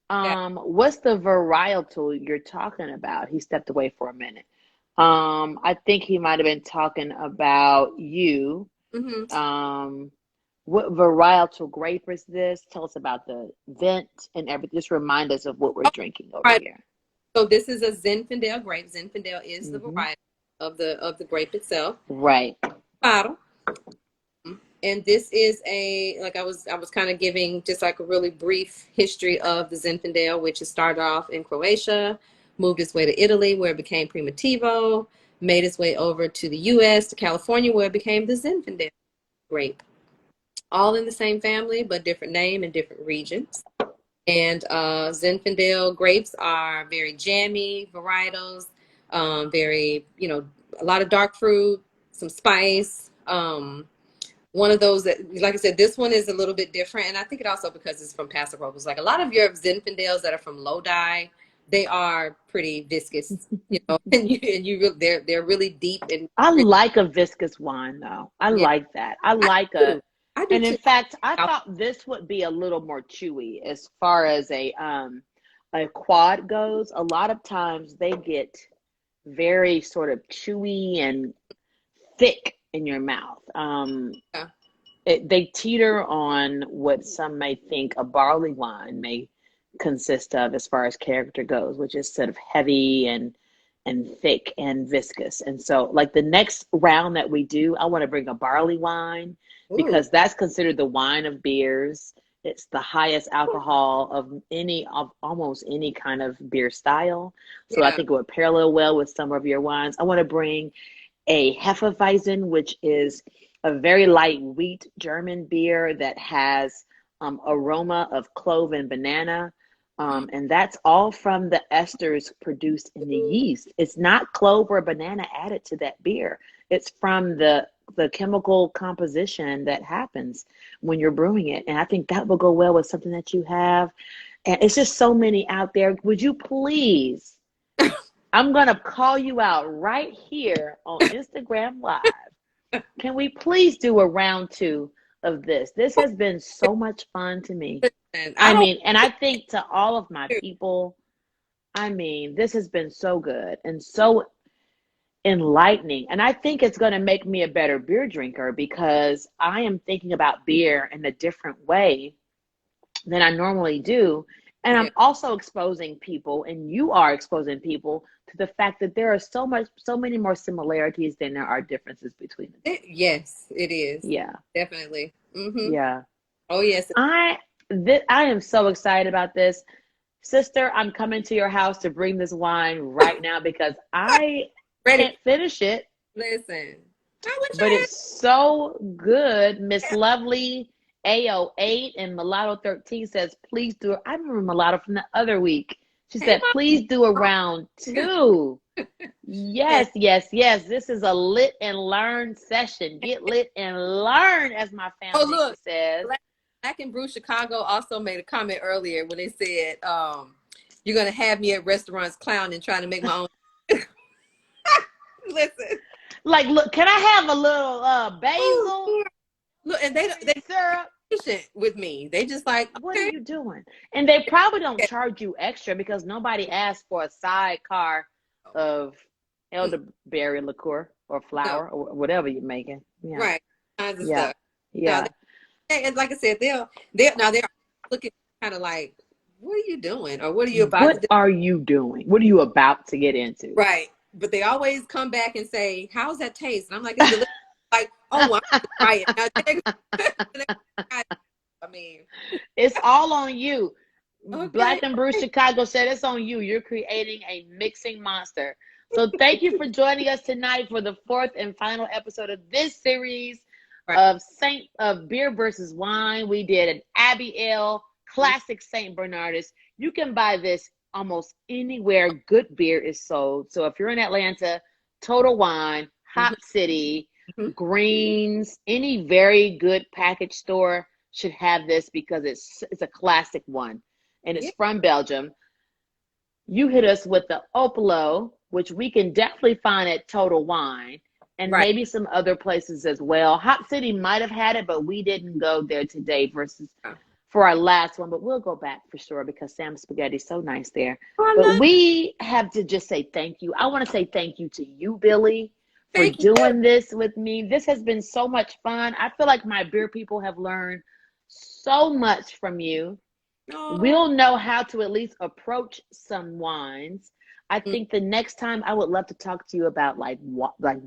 What's the varietal you're talking about? He stepped away for a minute. I think he might have been talking about you. What varietal grape is this? Tell us about the vent and everything. Just remind us of what we're drinking over here. So this is a Zinfandel grape. Zinfandel is the variety of the grape itself. Right. Bottle. And this is I was kind of giving just like a really brief history of the Zinfandel, which has started off in Croatia, moved its way to Italy, where it became Primitivo, made its way over to the U.S., to California, where it became the Zinfandel grape. All in the same family, but different name and different regions. And Zinfandel grapes are very jammy varietals, very, a lot of dark fruit, some spice. One of those that, like I said, this one is a little bit different. And I think it also because it's from Paso Robles. Like a lot of your Zinfandels that are from Lodi, they are pretty viscous, they're really deep and I rich. like a viscous wine though. I Yeah, like that. I I like do. a, I do and in too. fact, I thought this would be a little more chewy as far as a quad goes. A lot of times they get very sort of chewy and thick in your mouth. Yeah. They teeter on what some may think a barley wine may consist of as far as character goes, which is sort of heavy and thick and viscous. And so like the next round that we do, I want to bring a barley wine Ooh. because that's considered the wine of beers. It's the highest alcohol of almost any kind of beer style. So I Yeah. think it would parallel well with some of your wines. I want to bring a Hefeweizen, which is a very light wheat German beer that has aroma of clove and banana. And that's all from the esters produced in the yeast. It's not clove or banana added to that beer. It's from the chemical composition that happens when you're brewing it. And I think that will go well with something that you have. And it's just so many out there. Would you please? I'm going to call you out right here on Instagram Live. Can we please do a round two of this? This has been so much fun to me. And I I don't mean, and I think to all of my people, I mean, this has been so good and so enlightening. And I think it's going to make me a better beer drinker because I am thinking about beer in a different way than I normally do. And yeah. I'm also exposing people, and you are exposing people to the fact that there are so many more similarities than there are differences between the two. Yes, it is. Yeah, Definitely. yeah. Oh yes. I I am so excited about this. Sister, I'm coming to your house to bring this wine right now because I Ready. can't finish it, Listen. I wish but I had. it's so good. Miss Lovely AO8 and Mulatto 13 says, please do it. I remember Mulatto from the other week. She Hey, said, please do a round two. Mom. Yes, yes, yes. This is a lit and learn session. Get lit and learn, as my Oh foundation look, says. Black and Brew Chicago also made a comment earlier when they said, "You're gonna have me at restaurants clowning, trying to make my own." Listen. Like, look, can I have a little Oh, basil Lord. Look, and they syrup? patient with me. They just like, What are okay. you doing? And they probably don't charge you extra because nobody asked for a sidecar of elderberry liqueur or No, flour or whatever you're making. Yeah, right, kinds of yeah, stuff. No, yeah. and like I said, they're looking kind of like, what are you doing, or what are you about to What do? are you doing? What are you about to get into? Right, but they always come back and say, "How's that taste?" And I'm like, "It's delicious." Like, oh, well, I'm gonna try it now. I mean, It's all on you. okay. Black and Brew Chicago said it's on you. You're creating a mixing monster. So thank you for joining us tonight for the fourth and final episode of this series Right. of Beer versus Wine. We did an Abbey Ale, classic Saint Bernardus. You can buy this almost anywhere good beer is sold. So if you're in Atlanta, Total Wine, Mhm, Hop City, mhm. Greens, any very good package store should have this because it's a classic one and it's Yeah, from Belgium. You hit us with the Opolo, which we can definitely find at Total Wine and right. maybe some other places as well. Hop City might have had it, but we didn't go there today versus for our last one, but we'll go back for sure because Sam's Spaghetti is so nice there. Oh, I But love. we have to just say thank you. I want to say thank you to you, Billie, for Thank you. doing this with me. This has been so much fun. I feel like my beer people have learned so much from you. Oh, We'll know how to at least approach some wines. I mm. think the next time I would love to talk to you about like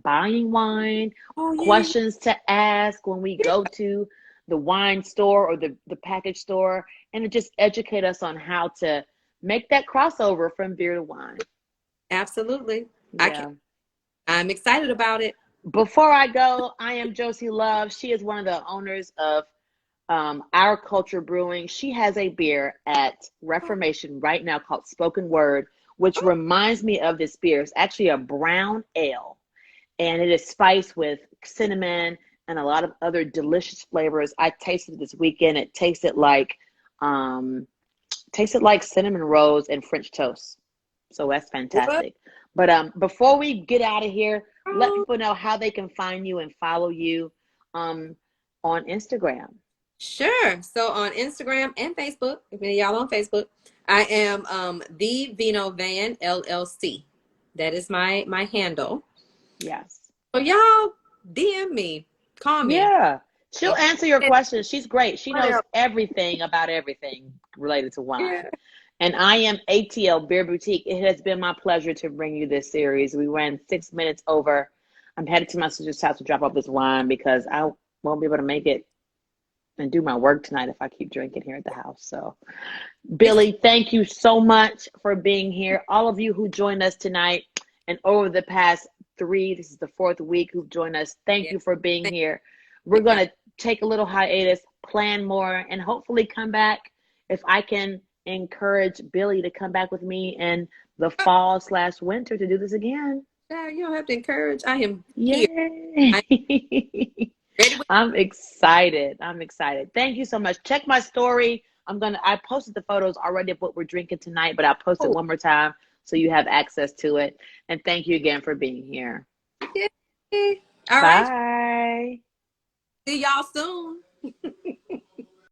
buying wine, Oh, yeah, questions to ask when we yeah. go to the wine store or the package store, and to just educate us on how to make that crossover from beer to wine. Absolutely. I can. Yeah. I'm excited about it. Before I go, I am Josie Love. She is one of the owners of Our Culture Brewing. She has a beer at Reformation right now called Spoken Word, which reminds me of this beer. It's actually a brown ale, and it is spiced with cinnamon and a lot of other delicious flavors. I tasted it this weekend. It tasted like cinnamon rolls and French toast. So that's What? fantastic. But before we get out of here, let people know how they can find you and follow you on Instagram. Sure. So on Instagram and Facebook, if any of y'all on Facebook, I am the Vino Van LLC. That is my handle. Yes. So y'all DM me, call me. Yeah. She'll answer your Yeah. questions. She's great. She knows everything about everything related to wine. And I am ATL Beer Boutique. It has been my pleasure to bring you this series. We ran 6 minutes over. I'm headed to my sister's house to drop off this wine because I won't be able to make it and do my work tonight if I keep drinking here at the house. So, Billie, thank you so much for being here. All of you who joined us tonight and over the past this is the 4th week who've joined us. Thank you for being here. We're going to take a little hiatus, plan more, and hopefully come back. If I can encourage Billie to come back with me in the fall/winter to do this again. You don't have to encourage. I am here. Yay. I'm ready with I'm excited. I'm excited. Thank you so much. Check my story. I posted the photos already of what we're drinking tonight, but I'll post it one more time so you have access to it. And thank you again for being here. Yay. All right. Bye. See y'all soon.